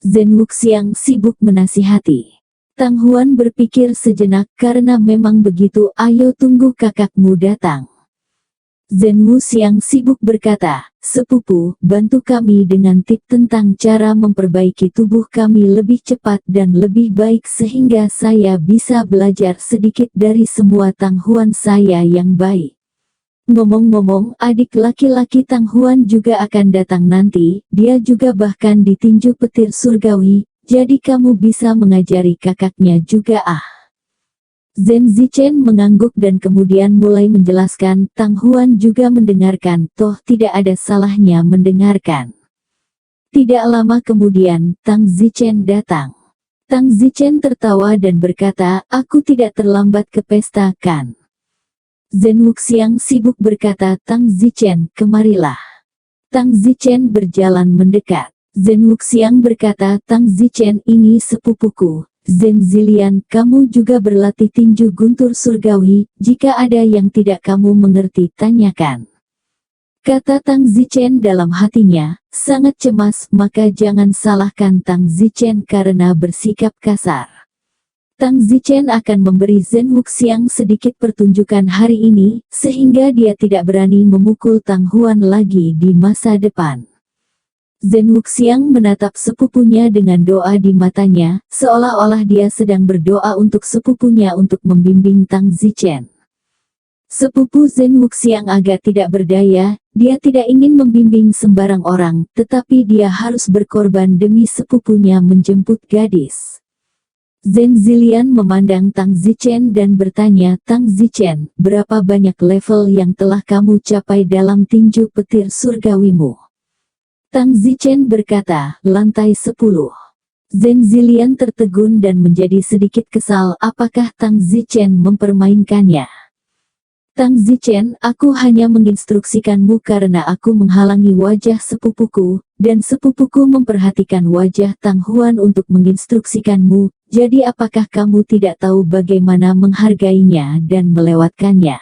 Zen Wuxiang sibuk menasihati. Tang Huan berpikir sejenak, karena memang begitu, ayo tunggu kakakmu datang. Zhen Wuxiang sibuk berkata, "Sepupu, bantu kami dengan tip tentang cara memperbaiki tubuh kami lebih cepat dan lebih baik sehingga saya bisa belajar sedikit dari semua Tang Huan saya yang baik." Ngomong-ngomong, adik laki-laki Tang Huan juga akan datang nanti, dia juga bahkan ditinju petir surgawi, jadi kamu bisa mengajari kakaknya juga ah. Zhen Zichen mengangguk dan kemudian mulai menjelaskan. Tang Huan juga mendengarkan, toh tidak ada salahnya mendengarkan. Tidak lama kemudian, Tang Zichen datang. Tang Zichen tertawa dan berkata, "Aku tidak terlambat ke pesta kan?" Zhen Wuxiang sibuk berkata, "Tang Zichen, kemarilah." Tang Zichen berjalan mendekat. Zhen Wuxiang berkata, "Tang Zichen, ini sepupuku. Zhen Zilian, kamu juga berlatih tinju guntur surgawi, jika ada yang tidak kamu mengerti tanyakan." Kata Tang Zichen dalam hatinya, sangat cemas, maka jangan salahkan Tang Zichen karena bersikap kasar. Tang Zichen akan memberi Zhen Wuxiang sedikit pertunjukan hari ini, sehingga dia tidak berani memukul Tang Huan lagi di masa depan. Zhen Wuxiang menatap sepupunya dengan doa di matanya, seolah-olah dia sedang berdoa untuk sepupunya untuk membimbing Tang Zichen. Sepupu Zhen Wuxiang agak tidak berdaya, dia tidak ingin membimbing sembarang orang, tetapi dia harus berkorban demi sepupunya menjemput gadis. Zhen Zilian memandang Tang Zichen dan bertanya, "Tang Zichen, berapa banyak level yang telah kamu capai dalam tinju petir surgawimu?" Tang Zichen berkata, "Lantai 10. Zhen Zilian tertegun dan menjadi sedikit kesal, apakah Tang Zichen mempermainkannya? Tang Zichen, aku hanya menginstruksikanmu karena aku menghalangi wajah sepupuku, dan sepupuku memperhatikan wajah Tang Huan untuk menginstruksikanmu, jadi apakah kamu tidak tahu bagaimana menghargainya dan melewatkannya?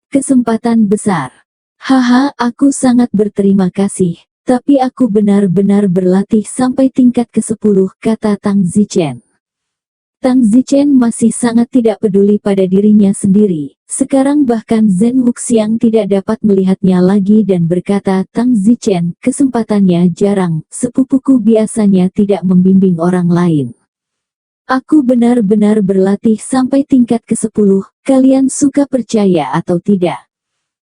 Kesempatan besar. Haha, aku sangat berterima kasih. Tapi aku benar-benar berlatih sampai tingkat ke-10, kata Tang Zichen. Tang Zichen masih sangat tidak peduli pada dirinya sendiri. Sekarang bahkan Zhen Wuxiang tidak dapat melihatnya lagi dan berkata, "Tang Zichen, kesempatannya jarang, sepupuku biasanya tidak membimbing orang lain. Aku benar-benar berlatih sampai tingkat ke-10, kalian suka percaya atau tidak?"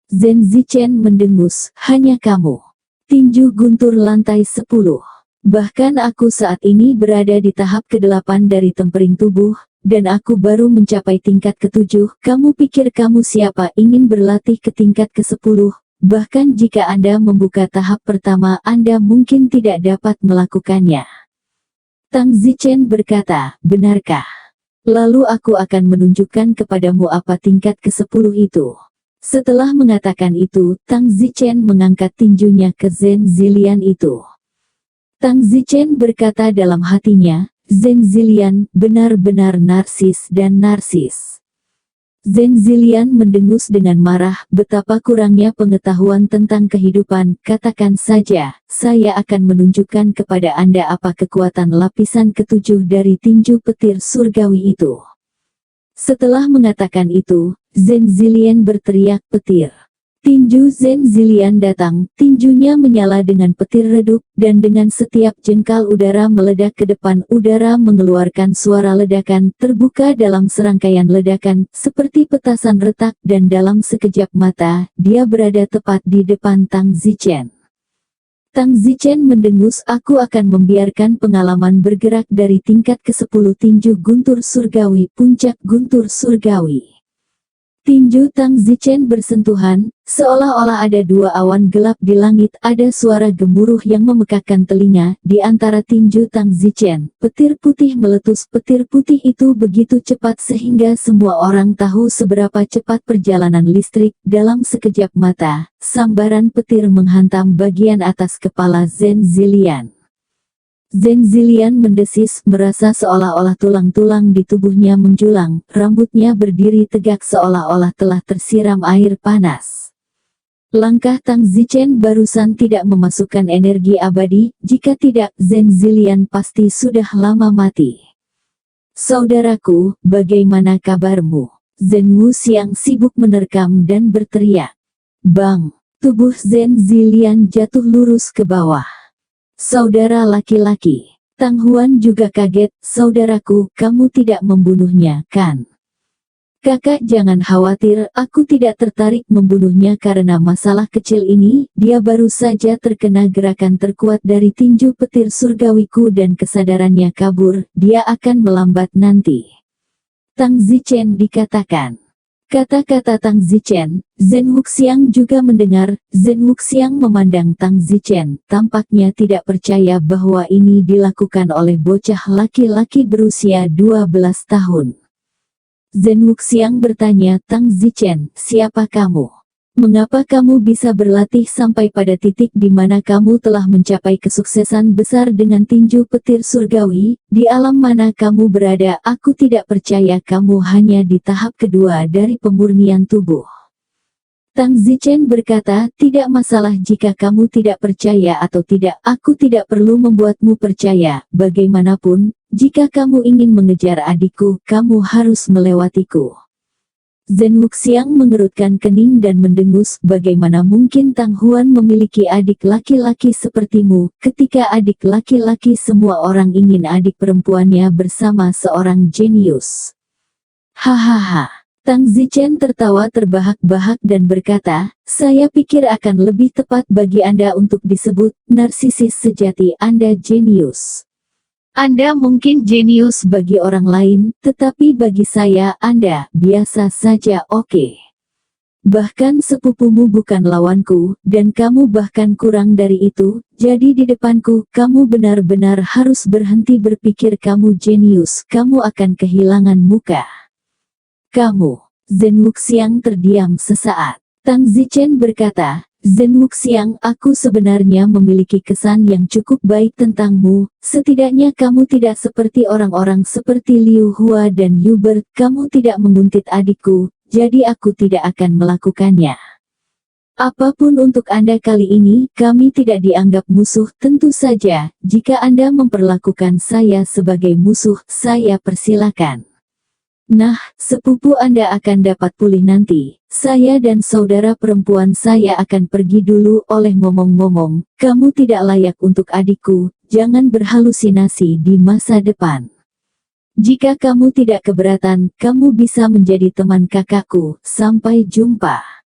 Zhen Zichen mendengus, "Hanya kamu. Tinju guntur lantai 10. Bahkan aku saat ini berada di tahap ke-8 dari tempering tubuh, dan aku baru mencapai tingkat ke-7. Kamu pikir kamu siapa ingin berlatih ke tingkat ke-10? Bahkan jika Anda membuka tahap pertama, Anda mungkin tidak dapat melakukannya." Tang Zichen berkata, "Benarkah? Lalu aku akan menunjukkan kepadamu apa tingkat ke-10 itu." Setelah mengatakan itu, Tang Zichen mengangkat tinjunya ke Zhen Zilian itu. Tang Zichen berkata dalam hatinya, "Zhen Zilian benar-benar narsis dan narsis." Zhen Zilian mendengus dengan marah, betapa kurangnya pengetahuan tentang kehidupan. "Katakan saja, saya akan menunjukkan kepada Anda apa kekuatan lapisan ke-7 dari tinju petir surgawi itu." Setelah mengatakan itu, Zhen Zilian berteriak, "Petir!" Tinju Zhen Zilian datang, tinjunya menyala dengan petir redup, dan dengan setiap jengkal udara meledak ke depan, udara mengeluarkan suara ledakan, terbuka dalam serangkaian ledakan, seperti petasan retak, dan dalam sekejap mata, dia berada tepat di depan Tang Zichen. Tang Zichen mendengus, "Aku akan membiarkan pengalaman bergerak dari tingkat ke-10 tinju guntur surgawi, puncak guntur surgawi." Tinju Tang Zichen bersentuhan, seolah-olah ada dua awan gelap di langit, ada suara gemuruh yang memekakkan telinga, di antara tinju Tang Zichen, petir putih meletus. Petir putih itu begitu cepat sehingga semua orang tahu seberapa cepat perjalanan listrik. Dalam sekejap mata, sambaran petir menghantam bagian atas kepala Zhen Zilian. Zhen Zilian mendesis, merasa seolah-olah tulang-tulang di tubuhnya menjulang, rambutnya berdiri tegak seolah-olah telah tersiram air panas. Langkah Tang Zichen barusan tidak memasukkan energi abadi, jika tidak, Zhen Zilian pasti sudah lama mati. "Saudaraku, bagaimana kabarmu?" Zhen Wuxiang sibuk menerkam dan berteriak. Bang! Tubuh Zhen Zilian jatuh lurus ke bawah. Saudara laki-laki. Tang Huan juga kaget. Saudaraku, kamu tidak membunuhnya, kan? Kakak jangan khawatir, aku tidak tertarik membunuhnya karena masalah kecil ini. Dia baru saja terkena gerakan terkuat dari tinju petir surgawiku dan kesadarannya kabur. Dia akan melambat nanti. Tang Zichen dikatakan. Kata-kata Tang Zichen, Zhen Wuxiang juga mendengar. Zhen Wuxiang memandang Tang Zichen, tampaknya tidak percaya bahwa ini dilakukan oleh bocah laki-laki berusia 12 tahun. Zhen Wuxiang bertanya, Tang Zichen, siapa kamu? Mengapa kamu bisa berlatih sampai pada titik di mana kamu telah mencapai kesuksesan besar dengan tinju petir surgawi? Di alam mana kamu berada? Aku tidak percaya kamu hanya di tahap kedua dari pemurnian tubuh. Tang Zichen berkata, tidak masalah jika kamu tidak percaya atau tidak, aku tidak perlu membuatmu percaya. Bagaimanapun, jika kamu ingin mengejar adikku, kamu harus melewatiku. Zhen Wuxiang mengerutkan kening dan mendengus, bagaimana mungkin Tang Huan memiliki adik laki-laki sepertimu, ketika adik laki-laki semua orang ingin adik perempuannya bersama seorang jenius. Hahaha. Tang Zichen tertawa terbahak-bahak dan berkata, saya pikir akan lebih tepat bagi Anda untuk disebut narsisis sejati. Anda jenius. Anda mungkin jenius bagi orang lain, tetapi bagi saya Anda biasa saja. Oke. Bahkan sepupumu bukan lawanku, dan kamu bahkan kurang dari itu, jadi di depanku, kamu benar-benar harus berhenti berpikir kamu jenius, kamu akan kehilangan muka. Kamu. Zhen Wuxiang terdiam sesaat. Tang Zichen berkata, Zhen Wuxiang, aku sebenarnya memiliki kesan yang cukup baik tentangmu, setidaknya kamu tidak seperti orang-orang seperti Liu Hua dan Hubert, kamu tidak menguntit adikku, jadi aku tidak akan melakukannya. Apapun untuk Anda kali ini, kami tidak dianggap musuh. Tentu saja, jika Anda memperlakukan saya sebagai musuh, saya persilakan. Nah, sepupu Anda akan dapat pulih nanti. Saya dan saudara perempuan saya akan pergi dulu. Oleh ngomong-ngomong, kamu tidak layak untuk adikku, jangan berhalusinasi di masa depan. Jika kamu tidak keberatan, kamu bisa menjadi teman kakakku. Sampai jumpa.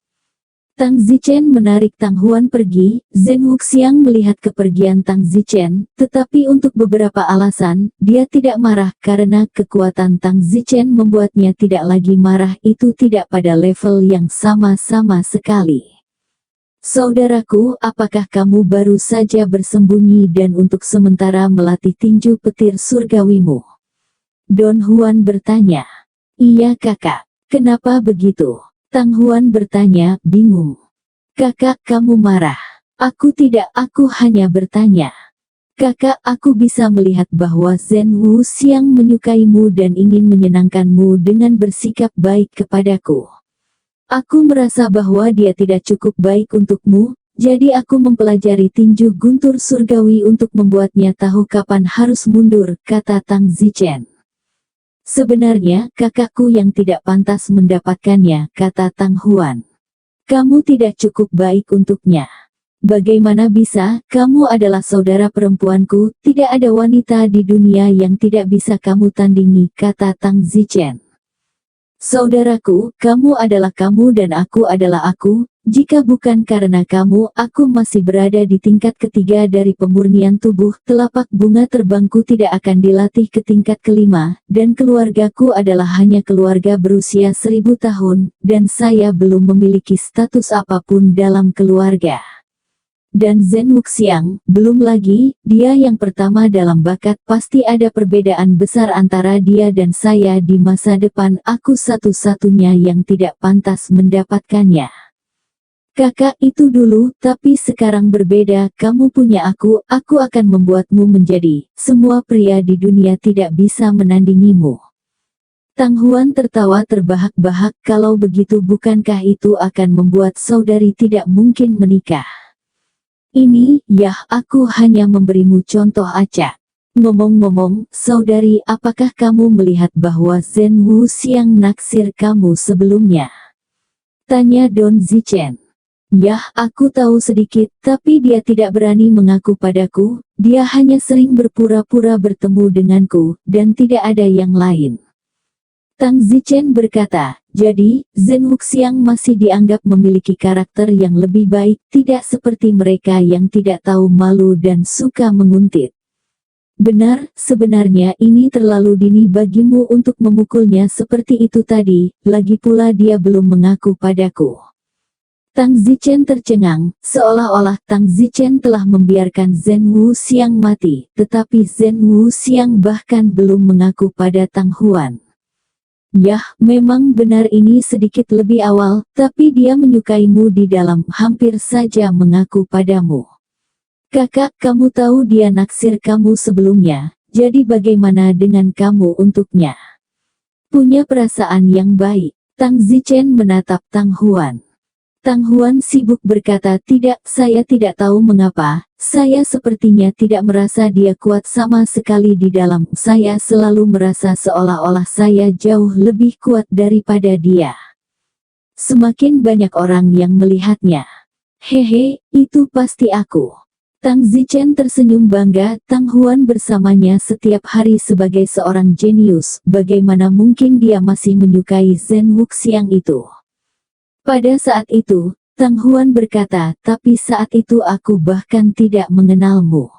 Tang Zichen menarik Tang Huan pergi. Zhen Wuxiang melihat kepergian Tang Zichen, tetapi untuk beberapa alasan, dia tidak marah karena kekuatan Tang Zichen membuatnya tidak lagi marah. Itu tidak pada level yang sama sekali. Saudaraku, apakah kamu baru saja bersembunyi dan untuk sementara melatih tinju petir surgawimu? Don Huan bertanya. Iya kakak. Kenapa begitu? Tang Huan bertanya, bingung. Kakak, kamu marah. Aku tidak, aku hanya bertanya. Kakak, aku bisa melihat bahwa Zhen Wuxiang menyukaimu dan ingin menyenangkanmu dengan bersikap baik kepadaku. Aku merasa bahwa dia tidak cukup baik untukmu, jadi aku mempelajari tinju guntur surgawi untuk membuatnya tahu kapan harus mundur, kata Tang Zichen. Sebenarnya, kakakku yang tidak pantas mendapatkannya, kata Tang Huan. Kamu tidak cukup baik untuknya. Bagaimana bisa, kamu adalah saudara perempuanku, tidak ada wanita di dunia yang tidak bisa kamu tandingi, kata Tang Zichen. Saudaraku, kamu adalah kamu dan aku adalah aku. Jika bukan karena kamu, aku masih berada di tingkat ketiga dari pemurnian tubuh. Telapak bunga terbangku tidak akan dilatih ke tingkat kelima, dan keluargaku adalah hanya keluarga berusia 1000 tahun, dan saya belum memiliki status apapun dalam keluarga. Dan Zhen Wuxiang, belum lagi, dia yang pertama dalam bakat. Pasti ada perbedaan besar antara dia dan saya di masa depan. Aku satu-satunya yang tidak pantas mendapatkannya. Kakak, itu dulu, tapi sekarang berbeda. Kamu punya aku akan membuatmu menjadi. Semua pria di dunia tidak bisa menandingimu. Tang Huan tertawa terbahak-bahak. Kalau begitu, bukankah itu akan membuat saudari tidak mungkin menikah? Ini, yah, aku hanya memberimu contoh acak. Ngomong-ngomong, saudari, apakah kamu melihat bahwa Zhen Wuxiang naksir kamu sebelumnya? Tanya Don Zichen. Yah, aku tahu sedikit, tapi dia tidak berani mengaku padaku, dia hanya sering berpura-pura bertemu denganku, dan tidak ada yang lain. Tang Zichen berkata, jadi, Zhen Wuxiang masih dianggap memiliki karakter yang lebih baik, tidak seperti mereka yang tidak tahu malu dan suka menguntit. Benar, sebenarnya ini terlalu dini bagimu untuk memukulnya seperti itu tadi, lagi pula dia belum mengaku padaku. Tang Zichen tercengang, seolah-olah Tang Zichen telah membiarkan Zhen Wuxiang mati, tetapi Zhen Wuxiang bahkan belum mengaku pada Tang Huan. Yah, memang benar ini sedikit lebih awal, tapi dia menyukaimu di dalam, hampir saja mengaku padamu. Kakak, kamu tahu dia naksir kamu sebelumnya, jadi bagaimana dengan kamu untuknya? Punya perasaan yang baik. Tang Zichen menatap Tang Huan. Tang Huan sibuk berkata, tidak, saya tidak tahu mengapa, saya sepertinya tidak merasa dia kuat sama sekali di dalam, saya selalu merasa seolah-olah saya jauh lebih kuat daripada dia. Semakin banyak orang yang melihatnya. Hehe, itu pasti aku. Tang Zichen tersenyum bangga, Tang Huan bersamanya setiap hari sebagai seorang jenius, bagaimana mungkin dia masih menyukai Zhen Wuxiang itu? Pada saat itu, Tang Huan berkata, tapi saat itu aku bahkan tidak mengenalmu.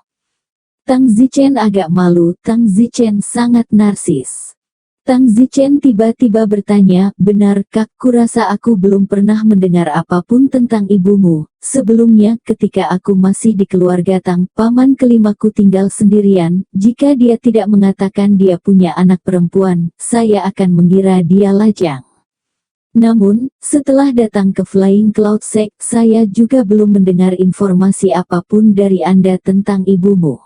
Tang Zichen agak malu, Tang Zichen sangat narsis. Tang Zichen tiba-tiba bertanya, benar kak, kurasa aku belum pernah mendengar apapun tentang ibumu. Sebelumnya, ketika aku masih di keluarga Tang, paman kelimaku tinggal sendirian, jika dia tidak mengatakan dia punya anak perempuan, saya akan mengira dia lajang. Namun, setelah datang ke Flying Cloud Sect, saya juga belum mendengar informasi apapun dari Anda tentang ibumu.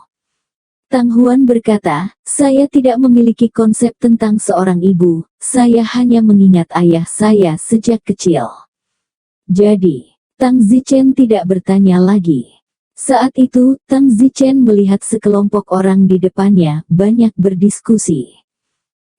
Tang Huan berkata, saya tidak memiliki konsep tentang seorang ibu, saya hanya mengingat ayah saya sejak kecil. Jadi, Tang Zichen tidak bertanya lagi. Saat itu, Tang Zichen melihat sekelompok orang di depannya, banyak berdiskusi.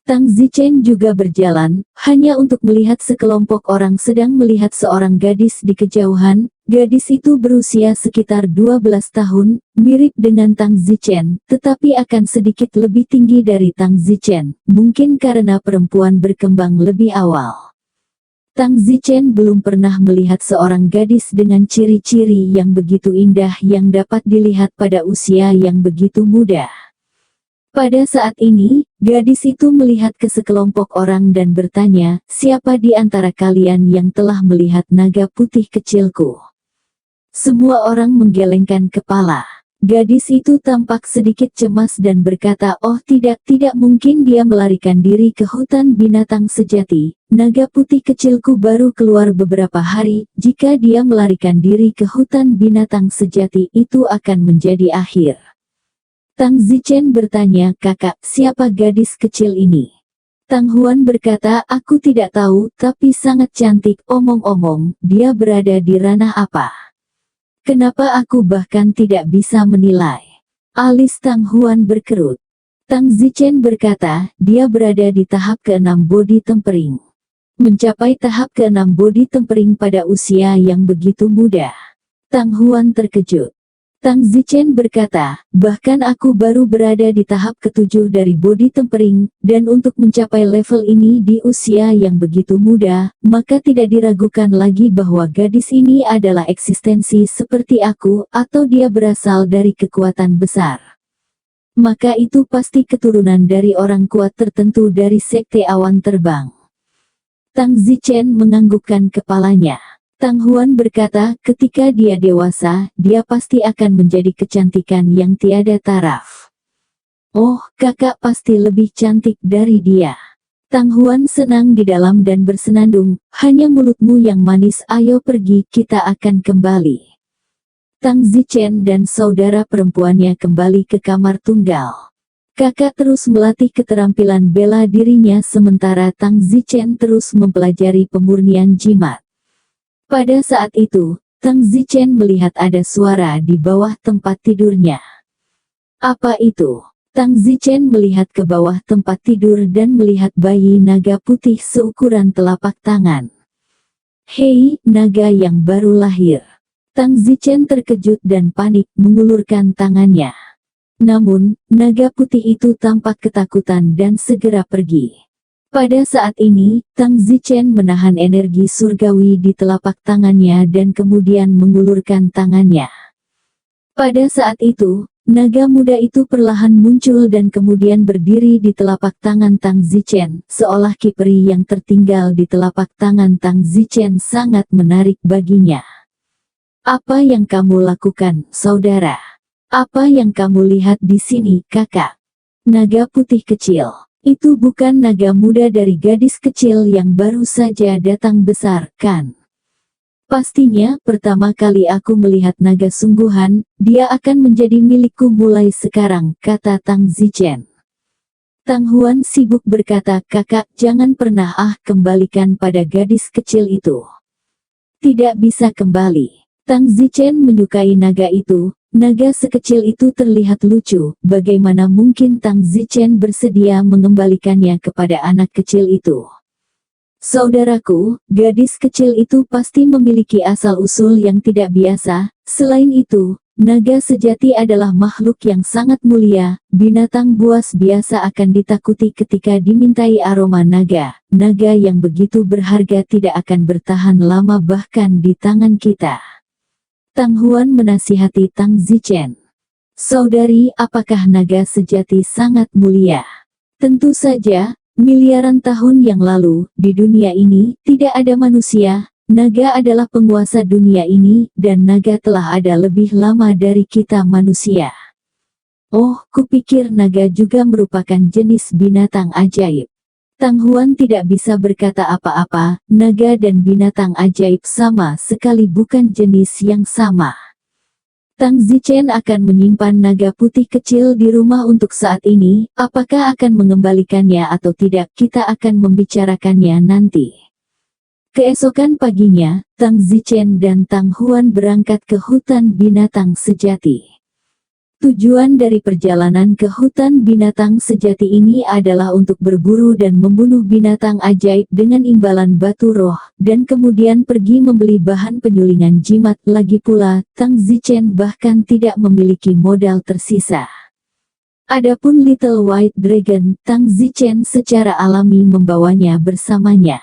Tang Zichen juga berjalan, hanya untuk melihat sekelompok orang sedang melihat seorang gadis di kejauhan. Gadis itu berusia sekitar 12 tahun, mirip dengan Tang Zichen, tetapi akan sedikit lebih tinggi dari Tang Zichen, mungkin karena perempuan berkembang lebih awal. Tang Zichen belum pernah melihat seorang gadis dengan ciri-ciri yang begitu indah yang dapat dilihat pada usia yang begitu muda. Pada saat ini, gadis itu melihat ke sekelompok orang dan bertanya, siapa di antara kalian yang telah melihat naga putih kecilku? Semua orang menggelengkan kepala. Gadis itu tampak sedikit cemas dan berkata, oh tidak mungkin dia melarikan diri ke hutan binatang sejati. Naga putih kecilku baru keluar beberapa hari, jika dia melarikan diri ke hutan binatang sejati itu akan menjadi akhir. Tang Zichen bertanya, kakak, siapa gadis kecil ini? Tang Huan berkata, aku tidak tahu, tapi sangat cantik, omong-omong, dia berada di ranah apa? Kenapa aku bahkan tidak bisa menilai? Alis Tang Huan berkerut. Tang Zichen berkata, dia berada di tahap ke-6 body tempering. Mencapai tahap ke-6 body tempering pada usia yang begitu muda. Tang Huan terkejut. Tang Zichen berkata, bahkan aku baru berada di tahap ke-7 dari body tempering, dan untuk mencapai level ini di usia yang begitu muda, maka tidak diragukan lagi bahwa gadis ini adalah eksistensi seperti aku, atau dia berasal dari kekuatan besar. Maka itu pasti keturunan dari orang kuat tertentu dari sekte awan terbang. Tang Zichen menganggukkan kepalanya. Tang Huan berkata, ketika dia dewasa, dia pasti akan menjadi kecantikan yang tiada taraf. Oh, kakak pasti lebih cantik dari dia. Tang Huan senang di dalam dan bersenandung, hanya mulutmu yang manis, ayo pergi, kita akan kembali. Tang Zichen dan saudara perempuannya kembali ke kamar tunggal. Kakak terus melatih keterampilan bela dirinya sementara Tang Zichen terus mempelajari pemurnian jimat. Pada saat itu, Tang Zichen melihat ada suara di bawah tempat tidurnya. Apa itu? Tang Zichen melihat ke bawah tempat tidur dan melihat bayi naga putih seukuran telapak tangan. Hei, naga yang baru lahir. Tang Zichen terkejut dan panik mengulurkan tangannya. Namun, naga putih itu tampak ketakutan dan segera pergi. Pada saat ini, Tang Zichen menahan energi surgawi di telapak tangannya dan kemudian mengulurkan tangannya. Pada saat itu, naga muda itu perlahan muncul dan kemudian berdiri di telapak tangan Tang Zichen, seolah kiperi yang tertinggal di telapak tangan Tang Zichen sangat menarik baginya. Apa yang kamu lakukan, saudara? Apa yang kamu lihat di sini, kakak? Naga putih kecil. Itu bukan naga muda dari gadis kecil yang baru saja datang besar, kan? Pastinya, pertama kali aku melihat naga sungguhan, dia akan menjadi milikku mulai sekarang, kata Tang Zichen. Tang Huan sibuk berkata, kakak, jangan pernah kembalikan pada gadis kecil itu. Tidak bisa kembali. Tang Zichen menyukai naga itu. Naga sekecil itu terlihat lucu, bagaimana mungkin Tang Zichen bersedia mengembalikannya kepada anak kecil itu? Saudaraku, gadis kecil itu pasti memiliki asal-usul yang tidak biasa. Selain itu, naga sejati adalah makhluk yang sangat mulia. Binatang buas biasa akan ditakuti ketika dimintai aroma naga. Naga yang begitu berharga tidak akan bertahan lama bahkan di tangan kita. Tang Huan menasihati Tang Zichen. Saudari, apakah naga sejati sangat mulia? Tentu saja, miliaran tahun yang lalu, di dunia ini, tidak ada manusia. Naga adalah penguasa dunia ini, dan naga telah ada lebih lama dari kita manusia. Oh, kupikir naga juga merupakan jenis binatang ajaib. Tang Huan tidak bisa berkata apa-apa, naga dan binatang ajaib sama sekali bukan jenis yang sama. Tang Zichen akan menyimpan naga putih kecil di rumah untuk saat ini, apakah akan mengembalikannya atau tidak kita akan membicarakannya nanti. Keesokan paginya, Tang Zichen dan Tang Huan berangkat ke hutan binatang sejati. Tujuan dari perjalanan ke hutan binatang sejati ini adalah untuk berburu dan membunuh binatang ajaib dengan imbalan batu roh, dan kemudian pergi membeli bahan penyulingan jimat. Lagi pula, Tang Zichen bahkan tidak memiliki modal tersisa. Adapun Little White Dragon, Tang Zichen secara alami membawanya bersamanya.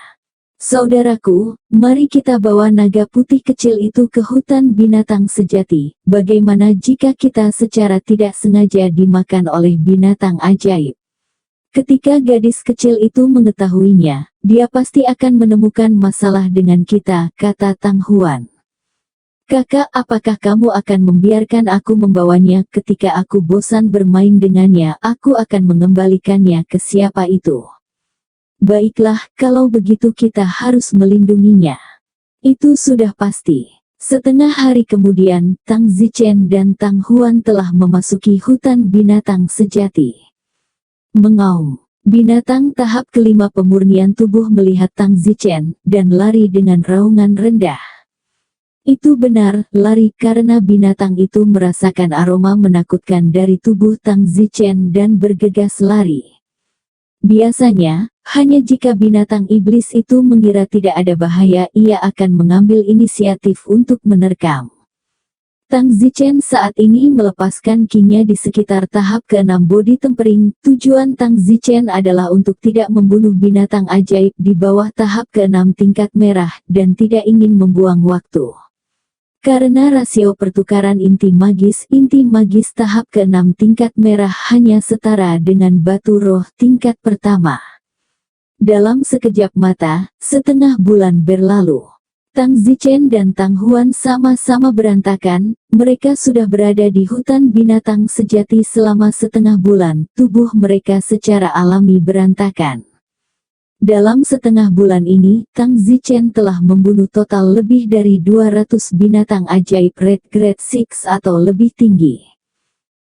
Saudaraku, mari kita bawa naga putih kecil itu ke hutan binatang sejati. Bagaimana jika kita secara tidak sengaja dimakan oleh binatang ajaib? Ketika gadis kecil itu mengetahuinya, dia pasti akan menemukan masalah dengan kita, kata Tang Huan. Kakak, apakah kamu akan membiarkan aku membawanya? Ketika aku bosan bermain dengannya, aku akan mengembalikannya ke siapa itu. Baiklah, kalau begitu kita harus melindunginya. Itu sudah pasti. Setengah hari kemudian, Tang Zichen dan Tang Huan telah memasuki hutan binatang sejati. Mengaum. Binatang tahap kelima pemurnian tubuh melihat Tang Zichen, dan lari dengan raungan rendah. Itu benar, lari karena binatang itu merasakan aroma menakutkan dari tubuh Tang Zichen dan bergegas lari. Biasanya, hanya jika binatang iblis itu mengira tidak ada bahaya, ia akan mengambil inisiatif untuk menerkam. Tang Zichen saat ini melepaskan kinya di sekitar tahap ke-6 body tempering. Tujuan Tang Zichen adalah untuk tidak membunuh binatang ajaib di bawah tahap ke-6 tingkat merah, dan tidak ingin membuang waktu. Karena rasio pertukaran inti magis tahap ke-6 tingkat merah hanya setara dengan batu roh tingkat pertama. Dalam sekejap mata, setengah bulan berlalu. Tang Zichen dan Tang Huan sama-sama berantakan, mereka sudah berada di hutan binatang sejati selama setengah bulan, tubuh mereka secara alami berantakan. Dalam setengah bulan ini, Tang Zichen telah membunuh total lebih dari 200 binatang ajaib Red Grade 6 atau lebih tinggi.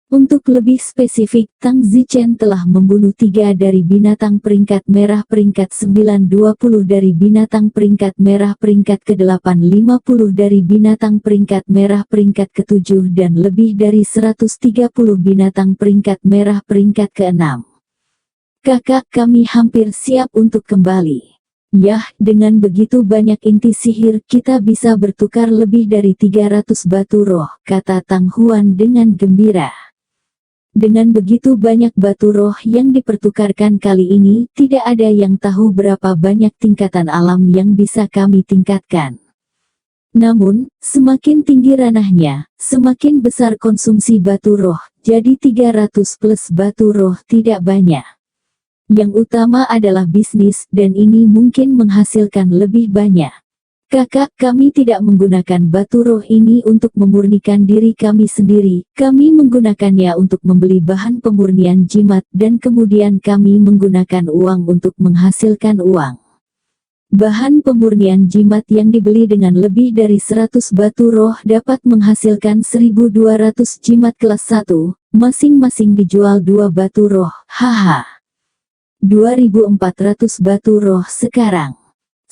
Untuk lebih spesifik, Tang Zichen telah membunuh 3 dari binatang peringkat merah peringkat 9, 20 dari binatang peringkat merah peringkat ke-8, 50 dari binatang peringkat merah peringkat ke-7 dan lebih dari 130 binatang peringkat merah peringkat ke-6. Kakak, kami hampir siap untuk kembali. Yah, dengan begitu banyak inti sihir, kita bisa bertukar lebih dari 300 batu roh, kata Tang Huan dengan gembira. Dengan begitu banyak batu roh yang dipertukarkan kali ini, tidak ada yang tahu berapa banyak tingkatan alam yang bisa kami tingkatkan. Namun, semakin tinggi ranahnya, semakin besar konsumsi batu roh, jadi 300 plus batu roh tidak banyak. Yang utama adalah bisnis, dan ini mungkin menghasilkan lebih banyak. Kakak, kami tidak menggunakan batu roh ini untuk memurnikan diri kami sendiri, kami menggunakannya untuk membeli bahan pemurnian jimat dan kemudian kami menggunakan uang untuk menghasilkan uang. Bahan pemurnian jimat yang dibeli dengan lebih dari 100 batu roh dapat menghasilkan 1.200 jimat kelas 1, masing-masing dijual 2 batu roh, haha. 2.400 batu roh sekarang.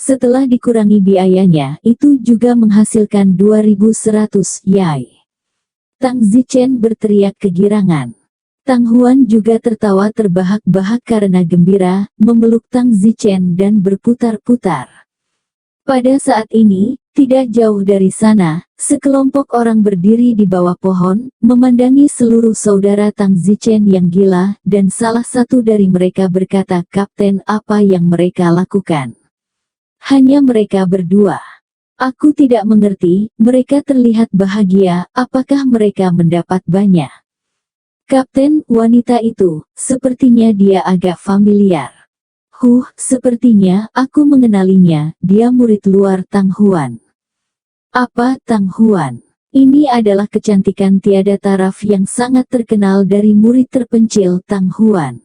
Setelah dikurangi biayanya, itu juga menghasilkan 2.100 yai. Tang Zichen berteriak kegirangan. Tang Huan juga tertawa terbahak-bahak karena gembira, memeluk Tang Zichen dan berputar-putar. Pada saat ini, tidak jauh dari sana, sekelompok orang berdiri di bawah pohon, memandangi seluruh saudara Tang Zichen yang gila, dan salah satu dari mereka berkata, "Kapten, apa yang mereka lakukan?" Hanya mereka berdua. Aku tidak mengerti, mereka terlihat bahagia, apakah mereka mendapat banyak? Kapten, wanita itu, sepertinya dia agak familiar. Sepertinya aku mengenalinya, dia murid luar Tang Huan. Apa Tang Huan? Ini adalah kecantikan tiada taraf yang sangat terkenal dari murid terpencil Tang Huan.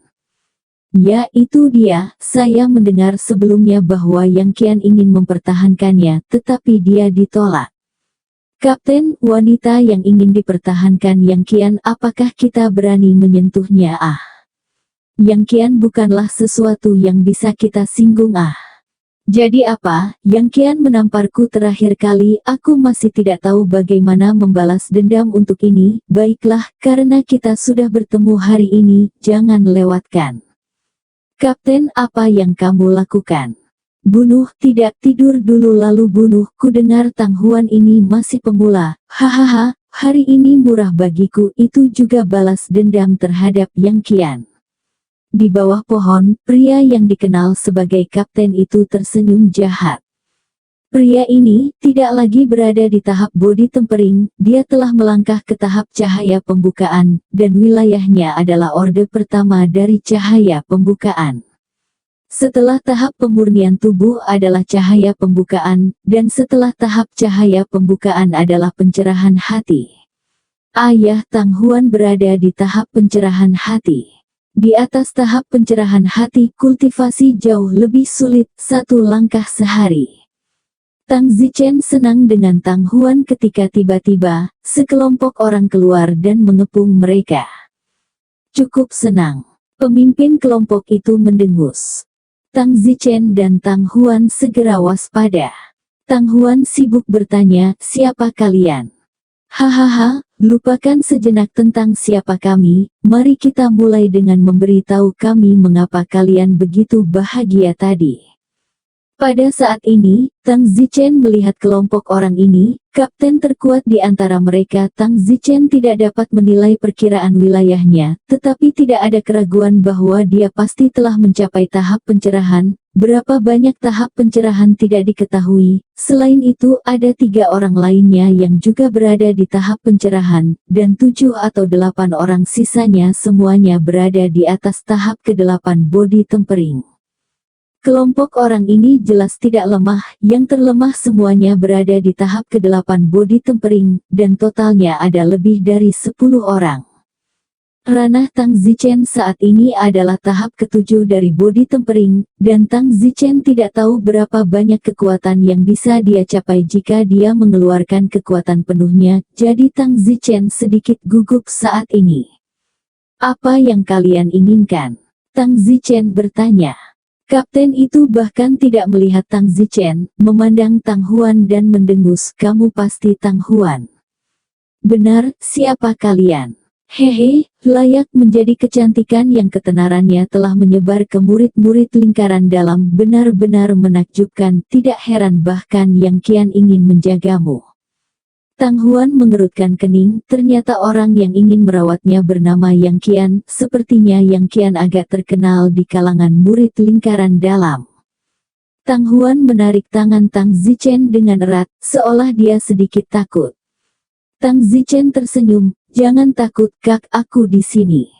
Ya, itu dia, saya mendengar sebelumnya bahwa Yang Qian ingin mempertahankannya, tetapi dia ditolak. Kapten, wanita yang ingin dipertahankan Yang Qian, apakah kita berani menyentuhnya? Yang Qian bukanlah sesuatu yang bisa kita singgung. Jadi apa, Yang Qian menamparku terakhir kali, aku masih tidak tahu bagaimana membalas dendam untuk ini. Baiklah, karena kita sudah bertemu hari ini, jangan lewatkan. Kapten, apa yang kamu lakukan? Bunuh, tidak, tidur dulu lalu bunuh. Ku dengar Tang Huan ini masih pemula, hahaha, hari ini murah bagiku, itu juga balas dendam terhadap Yang Qian. Di bawah pohon, pria yang dikenal sebagai kapten itu tersenyum jahat. Pria ini tidak lagi berada di tahap body tempering, dia telah melangkah ke tahap cahaya pembukaan, dan wilayahnya adalah orde pertama dari cahaya pembukaan. Setelah tahap pemurnian tubuh adalah cahaya pembukaan, dan setelah tahap cahaya pembukaan adalah pencerahan hati. Ayah Tang Huan berada di tahap pencerahan hati. Di atas tahap pencerahan hati, kultivasi jauh lebih sulit, 1 langkah sehari. Tang Zichen senang dengan Tang Huan ketika tiba-tiba, sekelompok orang keluar dan mengepung mereka. Cukup senang. Pemimpin kelompok itu mendengus. Tang Zichen dan Tang Huan segera waspada. Tang Huan sibuk bertanya, siapa kalian? Hahaha, lupakan sejenak tentang siapa kami, mari kita mulai dengan memberitahu kami mengapa kalian begitu bahagia tadi. Pada saat ini, Tang Zichen melihat kelompok orang ini, kapten terkuat di antara mereka. Tang Zichen tidak dapat menilai perkiraan wilayahnya, tetapi tidak ada keraguan bahwa dia pasti telah mencapai tahap pencerahan. Berapa banyak tahap pencerahan tidak diketahui, selain itu ada 3 orang lainnya yang juga berada di tahap pencerahan, dan 7 atau 8 orang sisanya semuanya berada di atas tahap ke-8 body tempering. Kelompok orang ini jelas tidak lemah, yang terlemah semuanya berada di tahap ke-8 body tempering, dan totalnya ada lebih dari 10 orang. Ranah Tang Zichen saat ini adalah tahap ke-7 dari body tempering, dan Tang Zichen tidak tahu berapa banyak kekuatan yang bisa dia capai jika dia mengeluarkan kekuatan penuhnya, jadi Tang Zichen sedikit gugup saat ini. Apa yang kalian inginkan? Tang Zichen bertanya. Kapten itu bahkan tidak melihat Tang Zichen, memandang Tang Huan dan mendengus, kamu pasti Tang Huan. Benar, siapa kalian? Hehe, layak menjadi kecantikan yang ketenarannya telah menyebar ke murid-murid lingkaran dalam, benar-benar menakjubkan, tidak heran bahkan Yang Qian ingin menjagamu. Tang Huan mengerutkan kening, ternyata orang yang ingin merawatnya bernama Yang Qian, sepertinya Yang Qian agak terkenal di kalangan murid lingkaran dalam. Tang Huan menarik tangan Tang Zichen dengan erat, seolah dia sedikit takut. Tang Zichen tersenyum, jangan takut kak, aku di sini.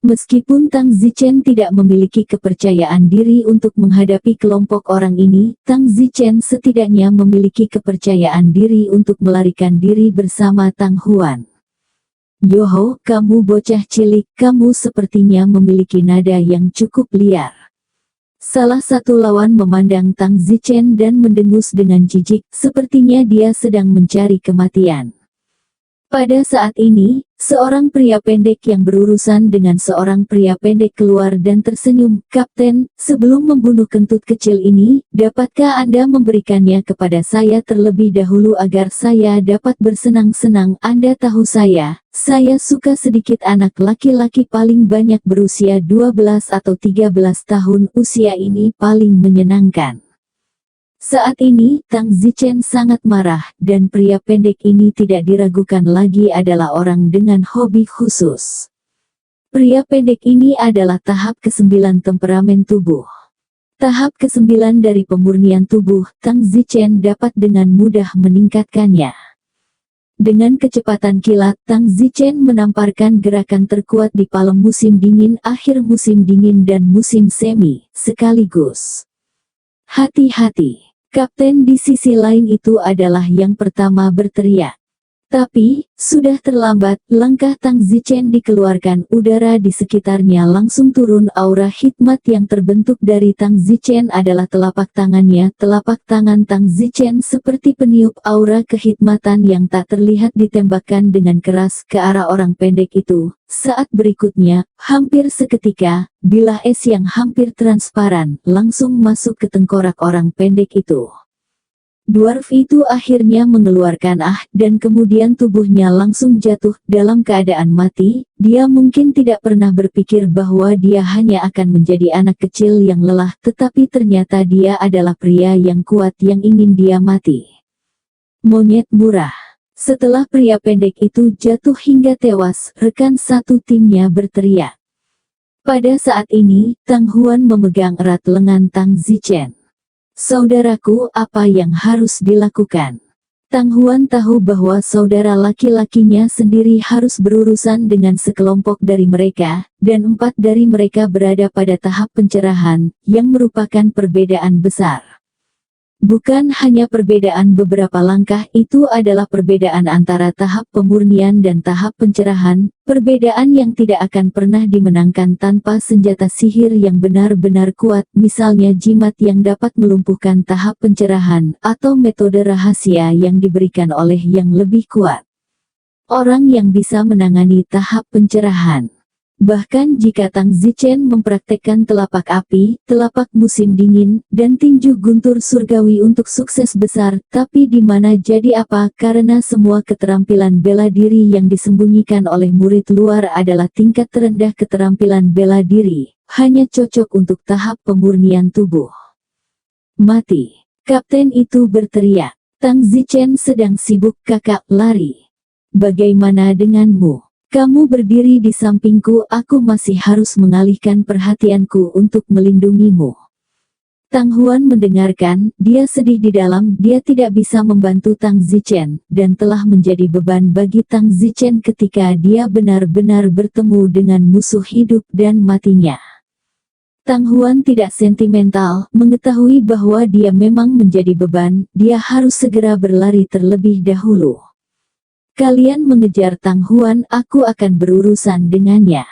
Meskipun Tang Zichen tidak memiliki kepercayaan diri untuk menghadapi kelompok orang ini, Tang Zichen setidaknya memiliki kepercayaan diri untuk melarikan diri bersama Tang Huan. Yoho, kamu bocah cilik, kamu sepertinya memiliki nada yang cukup liar. Salah satu lawan memandang Tang Zichen dan mendengus dengan jijik, sepertinya dia sedang mencari kematian. Pada saat ini, seorang pria pendek yang berurusan dengan seorang pria pendek keluar dan tersenyum. Kapten, sebelum membunuh kentut kecil ini, dapatkah Anda memberikannya kepada saya terlebih dahulu agar saya dapat bersenang-senang? Anda tahu saya suka sedikit anak laki-laki paling banyak berusia 12 atau 13 tahun. Usia ini paling menyenangkan. Saat ini, Tang Zichen sangat marah, dan pria pendek ini tidak diragukan lagi adalah orang dengan hobi khusus. Pria pendek ini adalah tahap ke-9 temperamen tubuh. Tahap ke-9 dari pemurnian tubuh, Tang Zichen dapat dengan mudah meningkatkannya. Dengan kecepatan kilat, Tang Zichen menamparkan gerakan terkuat di palem musim dingin, akhir musim dingin dan musim semi, sekaligus. Hati-hati. Kapten di sisi lain itu adalah yang pertama berteriak. Tapi, sudah terlambat, langkah Tang Zichen dikeluarkan, udara di sekitarnya langsung turun. Aura hikmat yang terbentuk dari Tang Zichen adalah telapak tangannya. Telapak tangan Tang Zichen seperti peniup, aura kehikmatan yang tak terlihat ditembakkan dengan keras ke arah orang pendek itu. Saat berikutnya, hampir seketika, bilah es yang hampir transparan langsung masuk ke tengkorak orang pendek itu. Dwarf itu akhirnya mengeluarkan dan kemudian tubuhnya langsung jatuh dalam keadaan mati. Dia mungkin tidak pernah berpikir bahwa dia hanya akan menjadi anak kecil yang lelah, tetapi ternyata dia adalah pria yang kuat yang ingin dia mati. Monyet murah. Setelah pria pendek itu jatuh hingga tewas, rekan satu timnya berteriak. Pada saat ini, Tang Huan memegang erat lengan Tang Zichen. Saudaraku, apa yang harus dilakukan? Tang Huan tahu bahwa saudara laki-lakinya sendiri harus berurusan dengan sekelompok dari mereka, dan 4 dari mereka berada pada tahap pencerahan, yang merupakan perbedaan besar. Bukan hanya perbedaan beberapa langkah, itu adalah perbedaan antara tahap pemurnian dan tahap pencerahan, perbedaan yang tidak akan pernah dimenangkan tanpa senjata sihir yang benar-benar kuat, misalnya jimat yang dapat melumpuhkan tahap pencerahan, atau metode rahasia yang diberikan oleh yang lebih kuat. Orang yang bisa menangani tahap pencerahan. Bahkan jika Tang Zichen mempraktekkan telapak api, telapak musim dingin, dan tinju guntur surgawi untuk sukses besar, tapi di mana jadi apa? Karena semua keterampilan bela diri yang disembunyikan oleh murid luar adalah tingkat terendah keterampilan bela diri, hanya cocok untuk tahap pemurnian tubuh. Mati. Kapten itu berteriak. Tang Zichen sedang sibuk, kakak, lari. Bagaimana denganmu? Kamu berdiri di sampingku, aku masih harus mengalihkan perhatianku untuk melindungimu. Tang Huan mendengarkan, dia sedih di dalam, dia tidak bisa membantu Tang Zichen, dan telah menjadi beban bagi Tang Zichen ketika dia benar-benar bertemu dengan musuh hidup dan matinya. Tang Huan tidak sentimental, mengetahui bahwa dia memang menjadi beban, dia harus segera berlari terlebih dahulu. Kalian mengejar Tang Huan, aku akan berurusan dengannya.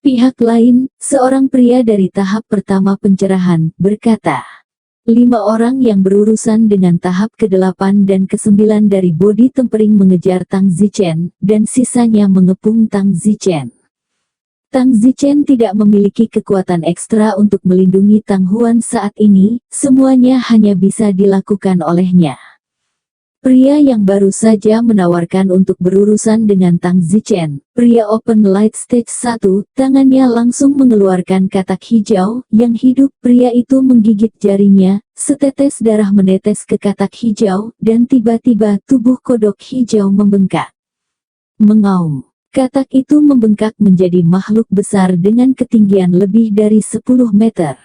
Pihak lain, seorang pria dari tahap pertama pencerahan, berkata. 5 orang yang berurusan dengan tahap ke-8 dan ke-9 dari body tempering mengejar Tang Zichen, dan sisanya mengepung Tang Zichen. Tang Zichen tidak memiliki kekuatan ekstra untuk melindungi Tang Huan saat ini, semuanya hanya bisa dilakukan olehnya. Pria yang baru saja menawarkan untuk berurusan dengan Tang Zichen, pria Open Light Stage 1, tangannya langsung mengeluarkan katak hijau, yang hidup. Pria itu menggigit jarinya, setetes darah menetes ke katak hijau, dan tiba-tiba tubuh kodok hijau membengkak. Mengaum. Katak itu membengkak menjadi makhluk besar dengan ketinggian lebih dari 10 meter.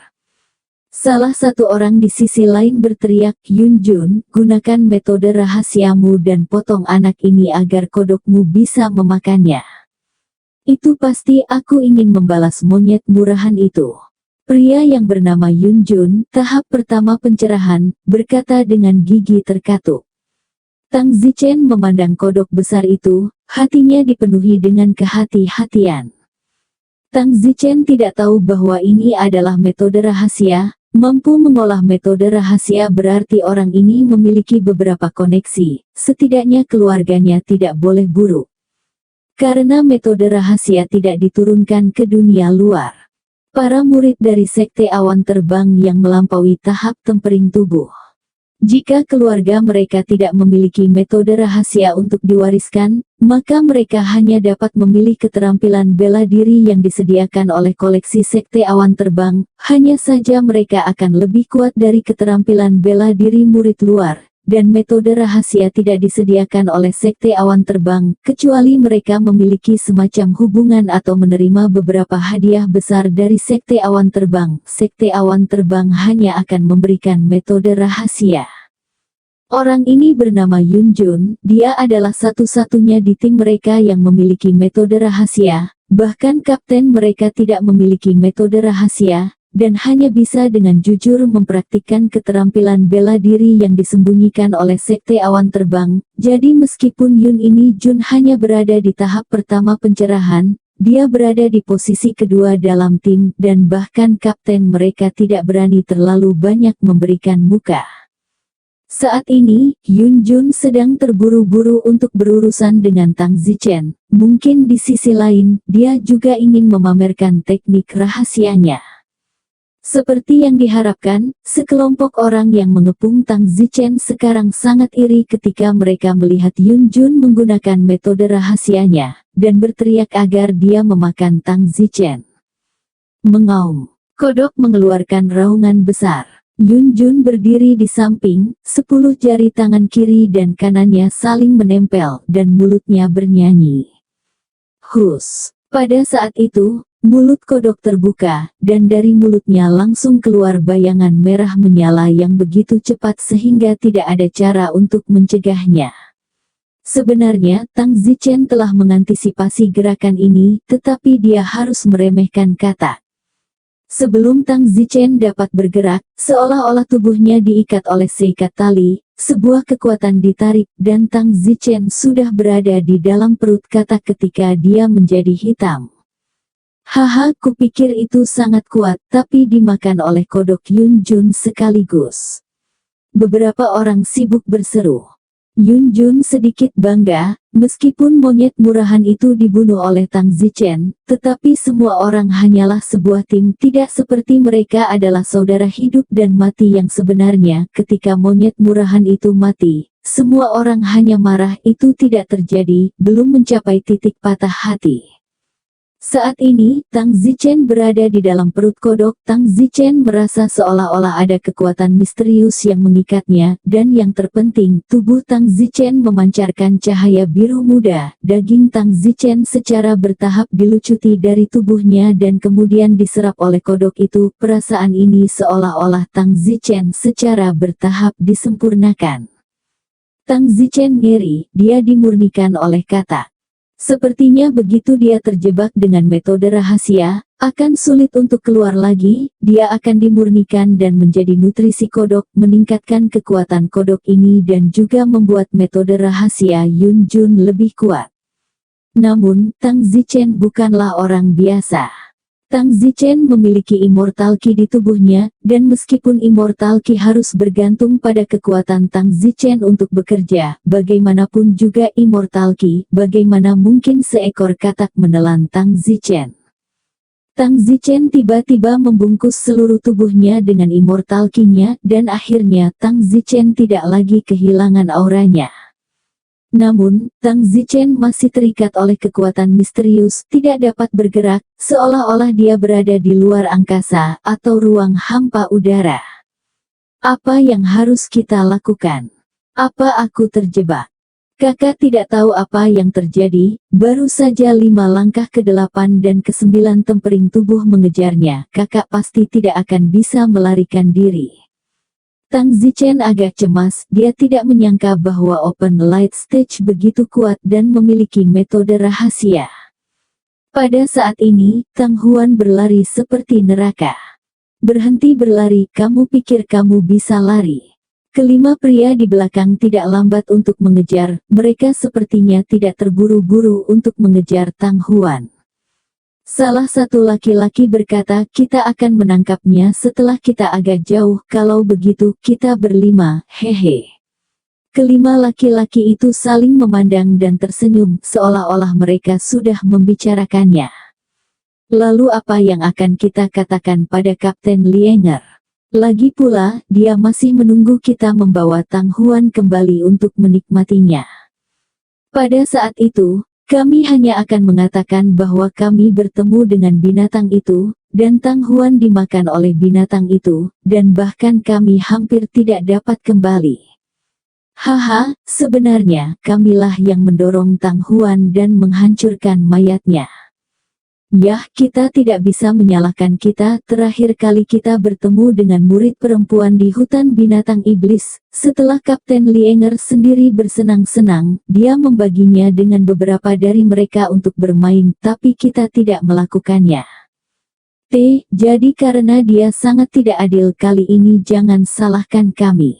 Salah satu orang di sisi lain berteriak, "Yun Jun, gunakan metode rahasiamu dan potong anak ini agar kodokmu bisa memakannya." Itu pasti aku ingin membalas monyet murahan itu. Pria yang bernama Yun Jun, tahap pertama pencerahan, berkata dengan gigi terkatuk. Tang Zichen memandang kodok besar itu, hatinya dipenuhi dengan kehati-hatian. Tang Zichen tidak tahu bahwa ini adalah metode rahasia. Mampu mengolah metode rahasia berarti orang ini memiliki beberapa koneksi, setidaknya keluarganya tidak boleh buruk. Karena metode rahasia tidak diturunkan ke dunia luar. Para murid dari Sekte Awan Terbang yang melampaui tahap tempering tubuh. Jika keluarga mereka tidak memiliki metode rahasia untuk diwariskan, maka mereka hanya dapat memilih keterampilan bela diri yang disediakan oleh koleksi Sekte Awan Terbang. Hanya saja mereka akan lebih kuat dari keterampilan bela diri murid luar, dan metode rahasia tidak disediakan oleh Sekte Awan Terbang, kecuali mereka memiliki semacam hubungan atau menerima beberapa hadiah besar dari Sekte Awan Terbang. Sekte Awan Terbang hanya akan memberikan metode rahasia. Orang ini bernama Yun Jun, dia adalah satu-satunya di tim mereka yang memiliki metode rahasia, bahkan kapten mereka tidak memiliki metode rahasia, dan hanya bisa dengan jujur mempraktikkan keterampilan bela diri yang disembunyikan oleh Sekte Awan Terbang. Jadi meskipun Yun ini Jun hanya berada di tahap pertama pencerahan, dia berada di posisi kedua dalam tim, dan bahkan kapten mereka tidak berani terlalu banyak memberikan muka. Saat ini, Yun Jun sedang terburu-buru untuk berurusan dengan Tang Zichen. Mungkin di sisi lain, dia juga ingin memamerkan teknik rahasianya. Seperti yang diharapkan, sekelompok orang yang mengepung Tang Zichen sekarang sangat iri ketika mereka melihat Yun Jun menggunakan metode rahasianya, dan berteriak agar dia memakan Tang Zichen. Mengaum. Kodok mengeluarkan raungan besar. Yun Jun berdiri di samping, 10 jari tangan kiri dan kanannya saling menempel, dan mulutnya bernyanyi. Hus! Pada saat itu, mulut kodok terbuka, dan dari mulutnya langsung keluar bayangan merah menyala yang begitu cepat sehingga tidak ada cara untuk mencegahnya. Sebenarnya, Tang Zichen telah mengantisipasi gerakan ini, tetapi dia harus meremehkan katak. Sebelum Tang Zichen dapat bergerak, seolah-olah tubuhnya diikat oleh seikat tali, sebuah kekuatan ditarik, dan Tang Zichen sudah berada di dalam perut katak ketika dia menjadi hitam. Haha, kupikir itu sangat kuat, tapi dimakan oleh kodok Yun Jun sekaligus. Beberapa orang sibuk berseru. Yun Jun sedikit bangga, meskipun monyet murahan itu dibunuh oleh Tang Zichen, tetapi semua orang hanyalah sebuah tim, tidak seperti mereka adalah saudara hidup dan mati yang sebenarnya. Ketika monyet murahan itu mati, semua orang hanya marah. Itu tidak terjadi, belum mencapai titik patah hati. Saat ini, Tang Zichen berada di dalam perut kodok. Tang Zichen merasa seolah-olah ada kekuatan misterius yang mengikatnya, dan yang terpenting, tubuh Tang Zichen memancarkan cahaya biru muda. Daging Tang Zichen secara bertahap dilucuti dari tubuhnya dan kemudian diserap oleh kodok itu. Perasaan ini seolah-olah Tang Zichen secara bertahap disempurnakan. Tang Zichen ngeri, dia dimurnikan oleh katak. Sepertinya begitu dia terjebak dengan metode rahasia, akan sulit untuk keluar lagi. Dia akan dimurnikan dan menjadi nutrisi kodok, meningkatkan kekuatan kodok ini dan juga membuat metode rahasia Yun Jun lebih kuat. Namun, Tang Zichen bukanlah orang biasa. Tang Zichen memiliki Immortal Ki di tubuhnya, dan meskipun Immortal Ki harus bergantung pada kekuatan Tang Zichen untuk bekerja, bagaimanapun juga Immortal Ki, bagaimana mungkin seekor katak menelan Tang Zichen? Tang Zichen tiba-tiba membungkus seluruh tubuhnya dengan Immortal King-nya dan akhirnya Tang Zichen tidak lagi kehilangan auranya. Namun, Tang Zichen masih terikat oleh kekuatan misterius, tidak dapat bergerak, seolah-olah dia berada di luar angkasa atau ruang hampa udara. Apa yang harus kita lakukan? Apa aku terjebak? Kakak tidak tahu apa yang terjadi, baru saja 5 langkah ke-8 dan ke-9 tempering tubuh mengejarnya, kakak pasti tidak akan bisa melarikan diri. Tang Zichen agak cemas, dia tidak menyangka bahwa Open Light Stage begitu kuat dan memiliki metode rahasia. Pada saat ini, Tang Huan berlari seperti neraka. Berhenti berlari, kamu pikir kamu bisa lari? Kelima pria di belakang tidak lambat untuk mengejar, mereka sepertinya tidak terburu-buru untuk mengejar Tang Huan. Salah satu laki-laki berkata, kita akan menangkapnya setelah kita agak jauh, kalau begitu kita berlima, hehe. Kelima laki-laki itu saling memandang dan tersenyum, seolah-olah mereka sudah membicarakannya. Lalu apa yang akan kita katakan pada Kapten Lienger? Lagi pula, dia masih menunggu kita membawa Tang Huan kembali untuk menikmatinya. Pada saat itu, kami hanya akan mengatakan bahwa kami bertemu dengan binatang itu, dan Tang Huan dimakan oleh binatang itu, dan bahkan kami hampir tidak dapat kembali. Haha, sebenarnya kamilah yang mendorong Tang Huan dan menghancurkan mayatnya. Yah, kita tidak bisa menyalahkan kita. Terakhir kali kita bertemu dengan murid perempuan di hutan binatang iblis, setelah Kapten Lienger sendiri bersenang-senang, dia membaginya dengan beberapa dari mereka untuk bermain, tapi kita tidak melakukannya. Jadi karena dia sangat tidak adil kali ini, jangan salahkan kami.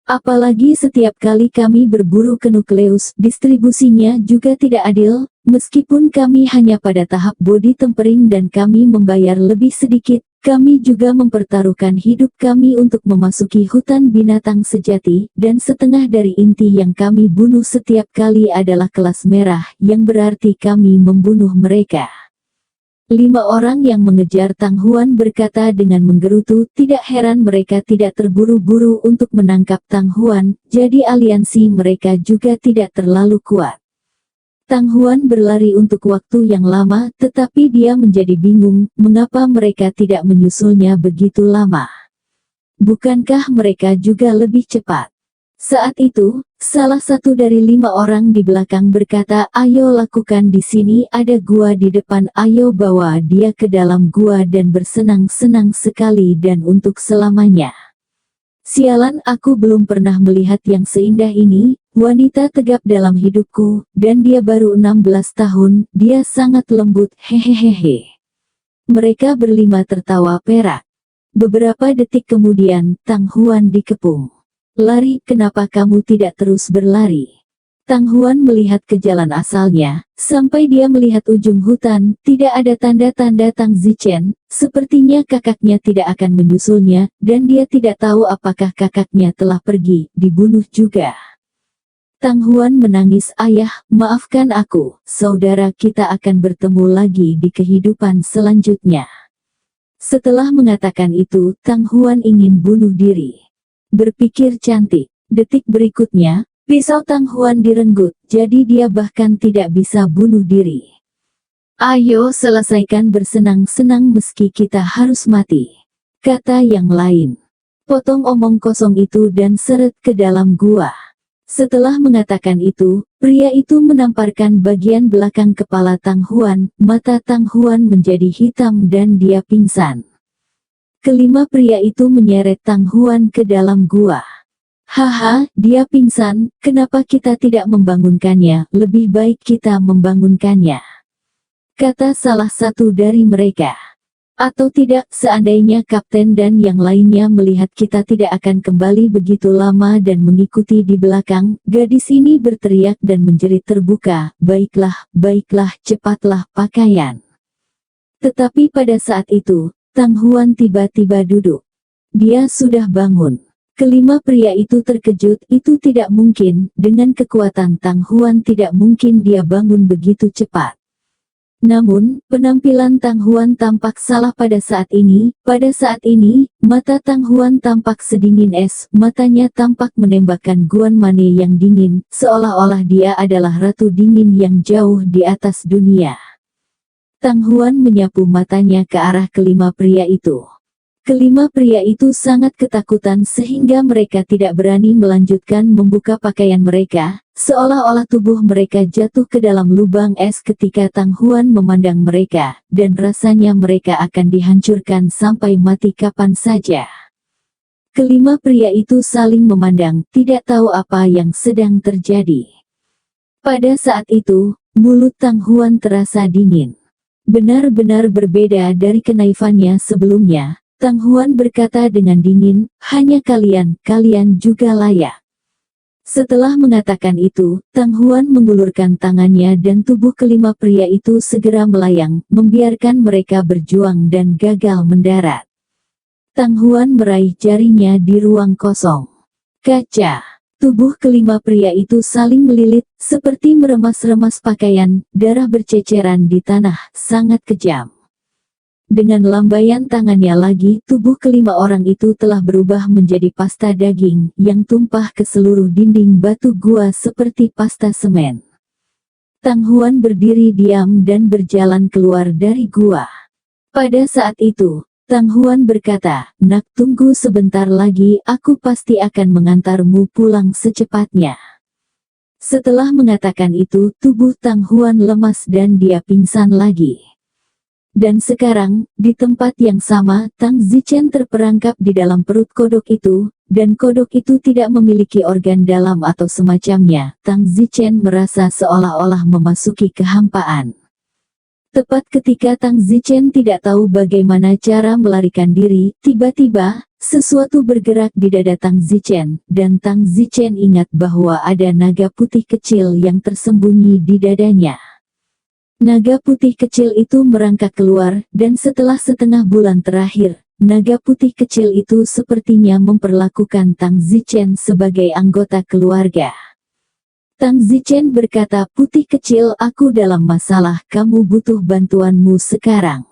Apalagi setiap kali kami berburu ke nukleus, distribusinya juga tidak adil, meskipun kami hanya pada tahap body tempering dan kami membayar lebih sedikit, kami juga mempertaruhkan hidup kami untuk memasuki hutan binatang sejati, dan setengah dari inti yang kami bunuh setiap kali adalah kelas merah, yang berarti kami membunuh mereka. 5 orang yang mengejar Tang Huan berkata dengan menggerutu, tidak heran mereka tidak terburu-buru untuk menangkap Tang Huan, jadi aliansi mereka juga tidak terlalu kuat. Tang Huan berlari untuk waktu yang lama, tetapi dia menjadi bingung, mengapa mereka tidak menyusulnya begitu lama. Bukankah mereka juga lebih cepat? Saat itu, salah satu dari 5 orang di belakang berkata, ayo lakukan di sini, ada gua di depan, ayo bawa dia ke dalam gua dan bersenang-senang sekali dan untuk selamanya. Sialan, aku belum pernah melihat yang seindah ini, wanita tegap dalam hidupku, dan dia baru 16 tahun, dia sangat lembut, hehehehe. Mereka berlima tertawa perak. Beberapa detik kemudian, Tang Huan dikepung. Lari, kenapa kamu tidak terus berlari? Tang Huan melihat ke jalan asalnya, sampai dia melihat ujung hutan, tidak ada tanda-tanda Tang Zichen, sepertinya kakaknya tidak akan menyusulnya, dan dia tidak tahu apakah kakaknya telah pergi, dibunuh juga. Tang Huan menangis, ayah, maafkan aku, saudara kita akan bertemu lagi di kehidupan selanjutnya. Setelah mengatakan itu, Tang Huan ingin bunuh diri. Berpikir cantik. Detik berikutnya, pisau Tang Huan direnggut, jadi dia bahkan tidak bisa bunuh diri. Ayo selesaikan bersenang-senang meski kita harus mati, kata yang lain. Potong omong kosong itu dan seret ke dalam gua. Setelah mengatakan itu, pria itu menamparkan bagian belakang kepala Tang Huan, mata Tang Huan menjadi hitam dan dia pingsan. Kelima pria itu menyeret Tang Huan ke dalam gua. Haha, dia pingsan, kenapa kita tidak membangunkannya, lebih baik kita membangunkannya, kata salah satu dari mereka. Atau tidak, seandainya kapten dan yang lainnya melihat kita tidak akan kembali begitu lama dan mengikuti di belakang, gadis ini berteriak dan menjerit terbuka, baiklah, baiklah, cepatlah pakaian. Tetapi pada saat itu, Tang Huan tiba-tiba duduk. Dia sudah bangun. Kelima pria itu terkejut, itu tidak mungkin, dengan kekuatan Tang Huan tidak mungkin dia bangun begitu cepat. Namun, penampilan Tang Huan tampak salah pada saat ini. Pada saat ini, mata Tang Huan tampak sedingin es, matanya tampak menembakkan Guan Mane yang dingin, seolah-olah dia adalah ratu dingin yang jauh di atas dunia. Tang Huan menyapu matanya ke arah kelima pria itu. Kelima pria itu sangat ketakutan sehingga mereka tidak berani melanjutkan membuka pakaian mereka, seolah-olah tubuh mereka jatuh ke dalam lubang es ketika Tang Huan memandang mereka, dan rasanya mereka akan dihancurkan sampai mati kapan saja. Kelima pria itu saling memandang, tidak tahu apa yang sedang terjadi. Pada saat itu, mulut Tang Huan terasa dingin. Benar-benar berbeda dari kenaifannya sebelumnya. Tang Huan berkata dengan dingin, hanya kalian juga layak. Setelah mengatakan itu, Tang Huan mengulurkan tangannya dan tubuh kelima pria itu segera melayang, membiarkan mereka berjuang dan gagal mendarat. Tang Huan meraih jarinya di ruang kosong. Kaca. Tubuh kelima pria itu saling melilit, seperti meremas-remas pakaian, darah berceceran di tanah, sangat kejam. Dengan lambaian tangannya lagi, tubuh kelima orang itu telah berubah menjadi pasta daging, yang tumpah ke seluruh dinding batu gua seperti pasta semen. Tang Huan berdiri diam dan berjalan keluar dari gua. Pada saat itu, Tang Huan berkata, "Nak, tunggu sebentar lagi, aku pasti akan mengantarmu pulang secepatnya." Setelah mengatakan itu, tubuh Tang Huan lemas dan dia pingsan lagi. Dan sekarang, di tempat yang sama, Tang Zichen terperangkap di dalam perut kodok itu, dan kodok itu tidak memiliki organ dalam atau semacamnya. Tang Zichen merasa seolah-olah memasuki kehampaan. Tepat ketika Tang Zichen tidak tahu bagaimana cara melarikan diri, tiba-tiba, sesuatu bergerak di dada Tang Zichen, dan Tang Zichen ingat bahwa ada naga putih kecil yang tersembunyi di dadanya. Naga putih kecil itu merangkak keluar, dan setelah setengah bulan terakhir, naga putih kecil itu sepertinya memperlakukan Tang Zichen sebagai anggota keluarga. Tang Zichen berkata, "Putih kecil, aku dalam masalah, kamu butuh bantuanmu sekarang."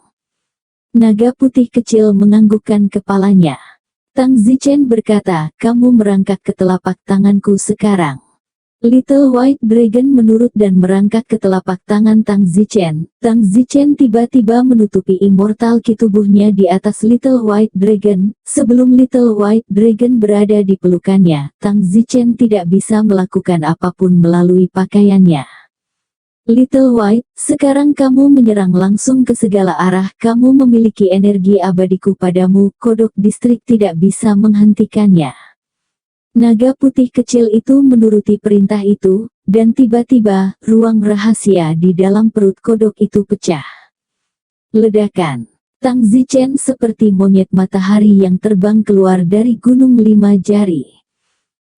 Naga putih kecil menganggukkan kepalanya. Tang Zichen berkata, "Kamu merangkak ke telapak tanganku sekarang." Little White Dragon menurut dan merangkak ke telapak tangan Tang Zichen. Tang Zichen tiba-tiba menutupi immortal ki tubuhnya di atas Little White Dragon. Sebelum Little White Dragon berada di pelukannya, Tang Zichen tidak bisa melakukan apapun melalui pakaiannya. Little White, sekarang kamu menyerang langsung ke segala arah. Kamu memiliki energi abadiku padamu. Kodok distrik tidak bisa menghentikannya. Naga putih kecil itu menuruti perintah itu, dan tiba-tiba, ruang rahasia di dalam perut kodok itu pecah. Ledakan. Tang Zichen seperti monyet matahari yang terbang keluar dari gunung lima jari.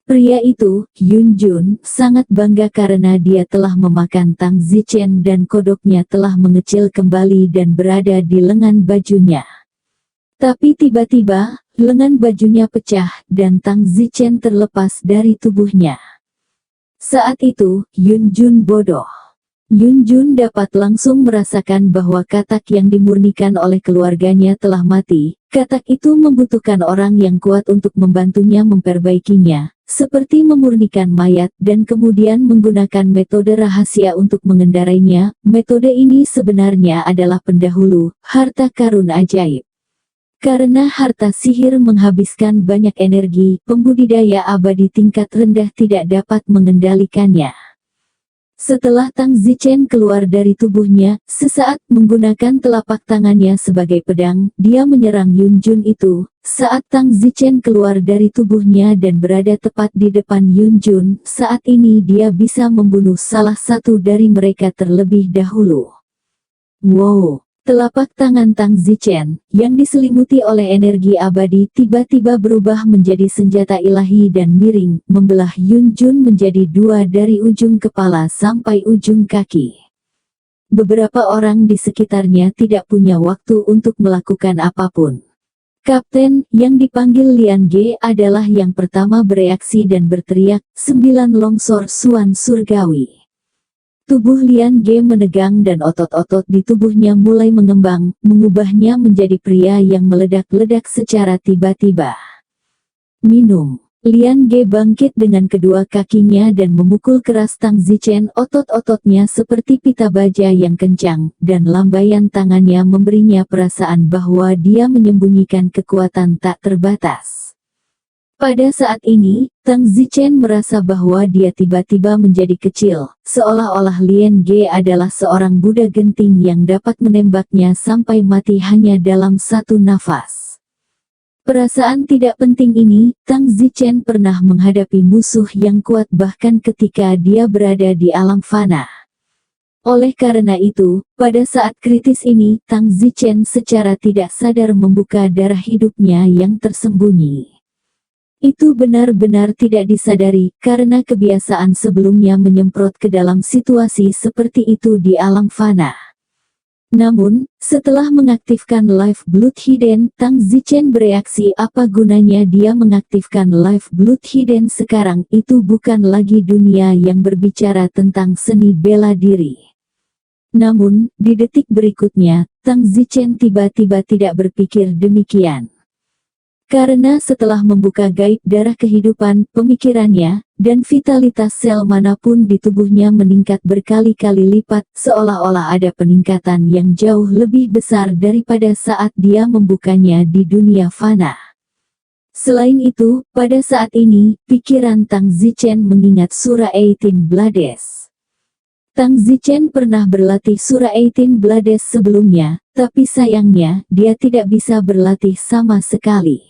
Pria itu, Yun Jun, sangat bangga karena dia telah memakan Tang Zichen dan kodoknya telah mengecil kembali dan berada di lengan bajunya. Tapi tiba-tiba, lengan bajunya pecah, dan Tang Zichen terlepas dari tubuhnya. Saat itu, Yun Jun bodoh. Yun Jun dapat langsung merasakan bahwa katak yang dimurnikan oleh keluarganya telah mati. Katak itu membutuhkan orang yang kuat untuk membantunya memperbaikinya, seperti memurnikan mayat dan kemudian menggunakan metode rahasia untuk mengendarainya. Metode ini sebenarnya adalah pendahulu, harta karun ajaib. Karena harta sihir menghabiskan banyak energi, pembudidaya abadi tingkat rendah tidak dapat mengendalikannya. Setelah Tang Zichen keluar dari tubuhnya, sesaat menggunakan telapak tangannya sebagai pedang, dia menyerang Yun Jun itu. Saat Tang Zichen keluar dari tubuhnya dan berada tepat di depan Yun Jun, saat ini dia bisa membunuh salah satu dari mereka terlebih dahulu. Wow! Telapak tangan Tang Zichen, yang diselimuti oleh energi abadi, tiba-tiba berubah menjadi senjata ilahi dan miring, membelah Yun Jun menjadi dua dari ujung kepala sampai ujung kaki. Beberapa orang di sekitarnya tidak punya waktu untuk melakukan apapun. Kapten, yang dipanggil Lian Ge, adalah yang pertama bereaksi dan berteriak, 9 longsor Suan Surgawi. Tubuh Lian Ge menegang dan otot-otot di tubuhnya mulai mengembang, mengubahnya menjadi pria yang meledak-ledak secara tiba-tiba. Minum. Lian Ge bangkit dengan kedua kakinya dan memukul keras Tang Zichen. Otot-ototnya seperti pita baja yang kencang, dan lambaian tangannya memberinya perasaan bahwa dia menyembunyikan kekuatan tak terbatas. Pada saat ini, Tang Zichen merasa bahwa dia tiba-tiba menjadi kecil, seolah-olah Lian Ge adalah seorang Buddha genting yang dapat menembaknya sampai mati hanya dalam satu nafas. Perasaan tidak penting ini, Tang Zichen pernah menghadapi musuh yang kuat bahkan ketika dia berada di alam fana. Oleh karena itu, pada saat kritis ini, Tang Zichen secara tidak sadar membuka darah hidupnya yang tersembunyi. Itu benar-benar tidak disadari, karena kebiasaan sebelumnya menyemprot ke dalam situasi seperti itu di alam fana. Namun, setelah mengaktifkan Life Blood Hidden, Tang Zichen bereaksi apa gunanya dia mengaktifkan Life Blood Hidden sekarang, itu bukan lagi dunia yang berbicara tentang seni bela diri. Namun, di detik berikutnya, Tang Zichen tiba-tiba tidak berpikir demikian. Karena setelah membuka gaib darah kehidupan, pemikirannya, dan vitalitas sel manapun di tubuhnya meningkat berkali-kali lipat, seolah-olah ada peningkatan yang jauh lebih besar daripada saat dia membukanya di dunia fana. Selain itu, pada saat ini, pikiran Tang Zichen mengingat Surah 18 Blades. Tang Zichen pernah berlatih Surah 18 Blades sebelumnya, tapi sayangnya, dia tidak bisa berlatih sama sekali.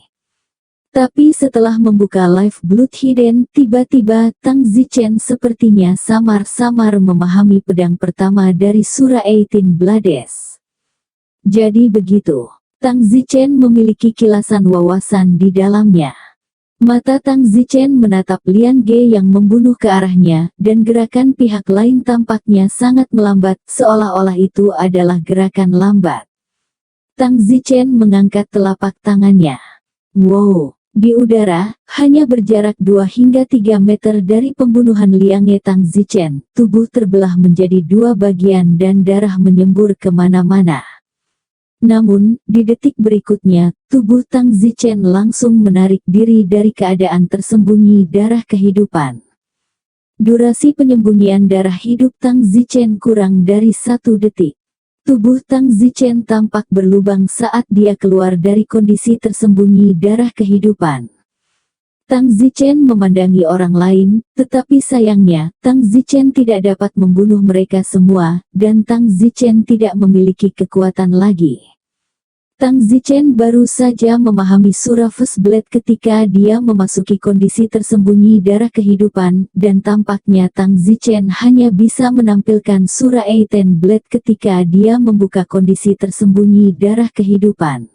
Tapi setelah membuka Life Blood Hidden, tiba-tiba Tang Zichen sepertinya samar-samar memahami pedang pertama dari Surah 18 Blades. Jadi begitu, Tang Zichen memiliki kilasan wawasan di dalamnya. Mata Tang Zichen menatap Lian Ge yang membunuh ke arahnya, dan gerakan pihak lain tampaknya sangat melambat, seolah-olah itu adalah gerakan lambat. Tang Zichen mengangkat telapak tangannya. Wow! Di udara, hanya berjarak 2 hingga 3 meter dari pembunuhan Liange Tang Zichen, tubuh terbelah menjadi 2 bagian dan darah menyembur kemana-mana. Namun, di detik berikutnya, tubuh Tang Zichen langsung menarik diri dari keadaan tersembunyi darah kehidupan. Durasi penyembunyian darah hidup Tang Zichen kurang dari 1 detik. Tubuh Tang Zichen tampak berlubang saat dia keluar dari kondisi tersembunyi darah kehidupan. Tang Zichen memandangi orang lain, tetapi sayangnya, Tang Zichen tidak dapat membunuh mereka semua, dan Tang Zichen tidak memiliki kekuatan lagi. Tang Zichen baru saja memahami Surah First Blade ketika dia memasuki kondisi tersembunyi darah kehidupan, dan tampaknya Tang Zichen hanya bisa menampilkan Surah 18 Blade ketika dia membuka kondisi tersembunyi darah kehidupan.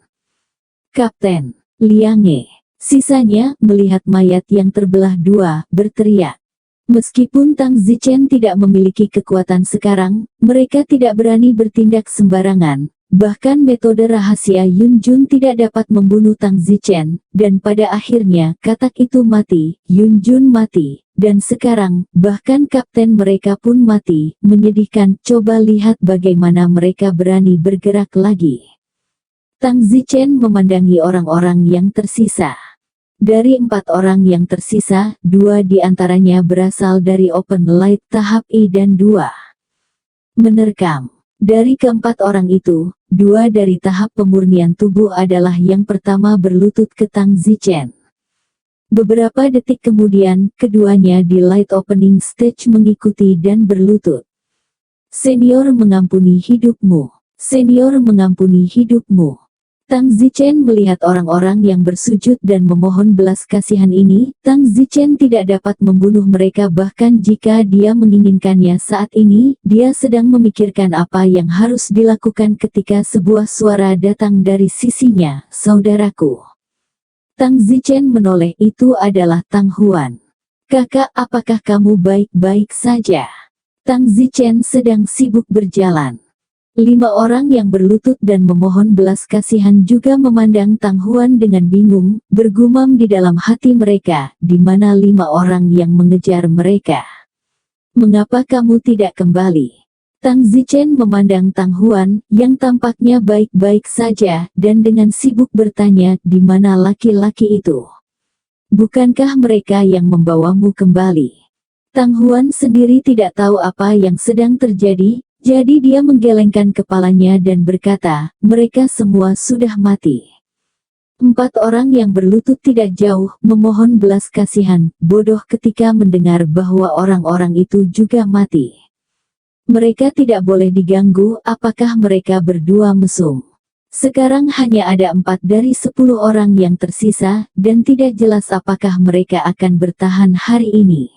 Kapten Liange, sisanya, melihat mayat yang terbelah 2, berteriak. Meskipun Tang Zichen tidak memiliki kekuatan sekarang, mereka tidak berani bertindak sembarangan. Bahkan metode rahasia Yun Jun tidak dapat membunuh Tang Zichen, dan pada akhirnya katak itu mati, Yun Jun mati, dan sekarang, bahkan kapten mereka pun mati. Menyedihkan, coba lihat bagaimana mereka berani bergerak lagi. Tang Zichen memandangi orang-orang yang tersisa. Dari 4 orang yang tersisa, 2 diantaranya berasal dari Open Light tahap I dan 2. Menerkam. Dari keempat orang itu, 2 dari tahap pemurnian tubuh adalah yang pertama berlutut ke Tang Zichen. Beberapa detik kemudian, keduanya di Light Opening Stage mengikuti dan berlutut. Senior mengampuni hidupmu. Senior mengampuni hidupmu. Tang Zichen melihat orang-orang yang bersujud dan memohon belas kasihan ini. Tang Zichen tidak dapat membunuh mereka bahkan jika dia menginginkannya saat ini. Dia sedang memikirkan apa yang harus dilakukan ketika sebuah suara datang dari sisinya. Saudaraku. Tang Zichen menoleh, itu adalah Tang Huan. Kakak, apakah kamu baik-baik saja? Tang Zichen sedang sibuk berjalan. 5 orang yang berlutut dan memohon belas kasihan juga memandang Tang Huan dengan bingung, bergumam di dalam hati mereka, di mana 5 orang yang mengejar mereka. Mengapa kamu tidak kembali? Tang Zichen memandang Tang Huan, yang tampaknya baik-baik saja, dan dengan sibuk bertanya, di mana laki-laki itu? Bukankah mereka yang membawamu kembali? Tang Huan sendiri tidak tahu apa yang sedang terjadi, jadi dia menggelengkan kepalanya dan berkata, mereka semua sudah mati. 4 orang yang berlutut tidak jauh, memohon belas kasihan, bodoh ketika mendengar bahwa orang-orang itu juga mati. Mereka tidak boleh diganggu, apakah mereka berdua mesum? Sekarang hanya ada 4 dari 10 orang yang tersisa, dan tidak jelas apakah mereka akan bertahan hari ini.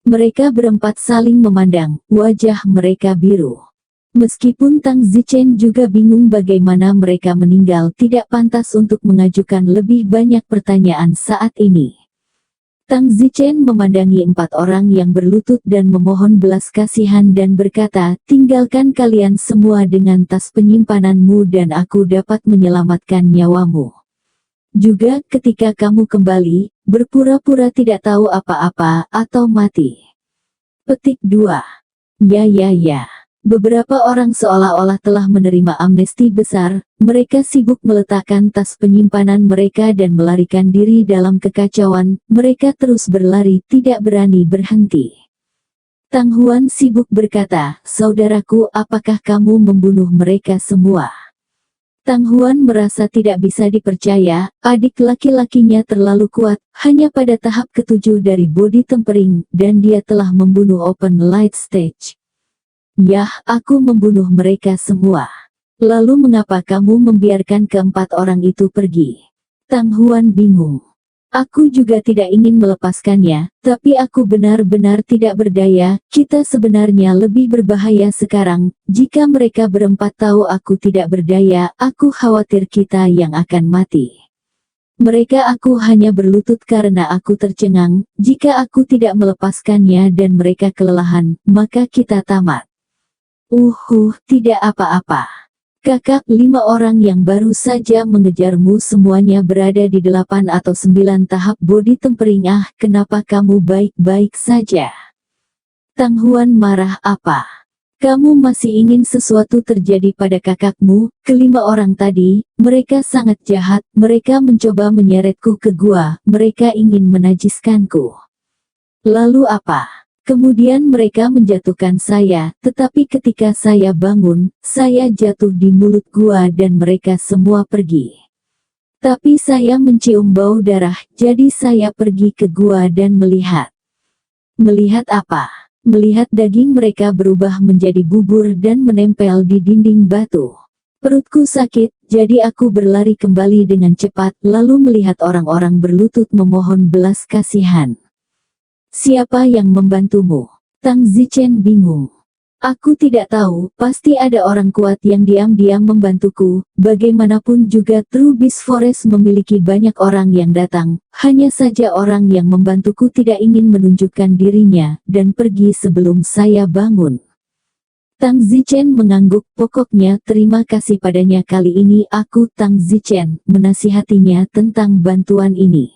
Mereka berempat saling memandang, wajah mereka biru. Meskipun Tang Zichen juga bingung bagaimana mereka meninggal, tidak pantas untuk mengajukan lebih banyak pertanyaan saat ini. Tang Zichen memandangi 4 orang yang berlutut dan memohon belas kasihan dan berkata, tinggalkan kalian semua dengan tas penyimpananmu dan aku dapat menyelamatkan nyawamu. Juga ketika kamu kembali, berpura-pura tidak tahu apa-apa atau mati. Petik 2. Ya. Beberapa orang seolah-olah telah menerima amnesti besar, mereka sibuk meletakkan tas penyimpanan mereka dan melarikan diri dalam kekacauan, mereka terus berlari tidak berani berhenti. Tang Huan sibuk berkata, saudaraku, apakah kamu membunuh mereka semua? Tang Huan merasa tidak bisa dipercaya, adik laki-lakinya terlalu kuat, hanya pada tahap ke-7 dari body tempering, dan dia telah membunuh open light stage. Yah, aku membunuh mereka semua. Lalu mengapa kamu membiarkan ke-4 orang itu pergi? Tang Huan bingung. Aku juga tidak ingin melepaskannya, tapi aku benar-benar tidak berdaya, kita sebenarnya lebih berbahaya sekarang, jika mereka berempat tahu aku tidak berdaya, aku khawatir kita yang akan mati. Mereka aku hanya berlutut karena aku tercengang, jika aku tidak melepaskannya dan mereka kelelahan, maka kita tamat. Tidak apa-apa. Kakak, 5 orang yang baru saja mengejarmu semuanya berada di 8 atau 9 tahap body tempering. Kenapa kamu baik-baik saja? Tang Huan marah. Apa? Kamu masih ingin sesuatu terjadi pada kakakmu? Ke-5 orang tadi, mereka sangat jahat, mereka mencoba menyeretku ke gua, mereka ingin menajiskanku. Lalu apa? Kemudian mereka menjatuhkan saya, tetapi ketika saya bangun, saya jatuh di mulut gua dan mereka semua pergi. Tapi saya mencium bau darah, jadi saya pergi ke gua dan melihat. Melihat apa? Melihat daging mereka berubah menjadi bubur dan menempel di dinding batu. Perutku sakit, jadi aku berlari kembali dengan cepat, lalu melihat orang-orang berlutut memohon belas kasihan. Siapa yang membantumu? Tang Zichen bingung. Aku tidak tahu, pasti ada orang kuat yang diam-diam membantuku, bagaimanapun juga True Beast Forest memiliki banyak orang yang datang, hanya saja orang yang membantuku tidak ingin menunjukkan dirinya, dan pergi sebelum saya bangun. Tang Zichen mengangguk, pokoknya terima kasih padanya kali ini aku Tang Zichen, menasihatinya tentang bantuan ini.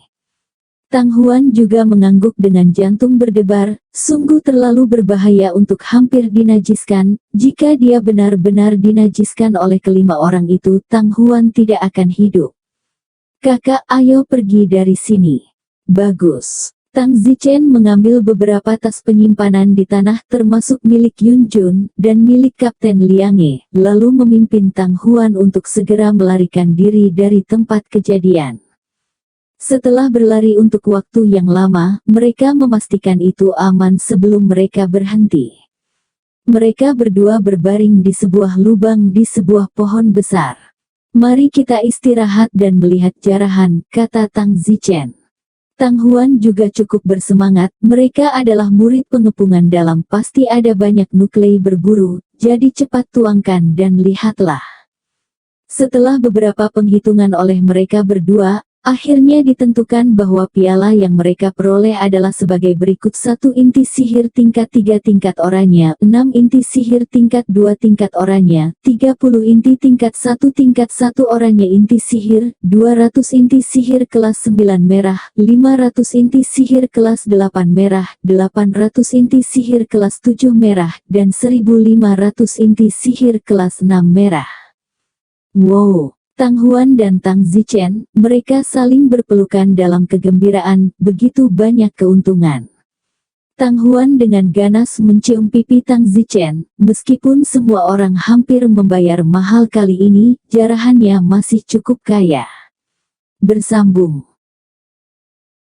Tang Huan juga mengangguk dengan jantung berdebar, sungguh terlalu berbahaya untuk hampir dinajiskan, jika dia benar-benar dinajiskan oleh ke-5 orang itu, Tang Huan tidak akan hidup. Kakak, ayo pergi dari sini. Bagus. Tang Zichen mengambil beberapa tas penyimpanan di tanah termasuk milik Yun Jun, dan milik Kapten Liange, lalu memimpin Tang Huan untuk segera melarikan diri dari tempat kejadian. Setelah berlari untuk waktu yang lama, mereka memastikan itu aman sebelum mereka berhenti. Mereka berdua berbaring di sebuah lubang di sebuah pohon besar. Mari kita istirahat dan melihat jarahan, kata Tang Zichen. Tang Huan juga cukup bersemangat, mereka adalah murid pengepungan dalam, pasti ada banyak nuklei berburu, jadi cepat tuangkan dan lihatlah. Setelah beberapa penghitungan oleh mereka berdua, Akhirnya ditentukan bahwa piala yang mereka peroleh adalah sebagai berikut: 1 inti sihir tingkat 3 tingkat oranye, 6 inti sihir tingkat 2 tingkat oranye, 30 inti tingkat 1 tingkat 1 oranye inti sihir, 200 inti sihir kelas 9 merah, 500 inti sihir kelas 8 merah, 800 inti sihir kelas 7 merah, dan 1500 inti sihir kelas 6 merah. Wow! Tang Huan dan Tang Zichen, mereka saling berpelukan dalam kegembiraan, begitu banyak keuntungan. Tang Huan dengan ganas mencium pipi Tang Zichen, meskipun semua orang hampir membayar mahal kali ini, jarahannya masih cukup kaya. Bersambung.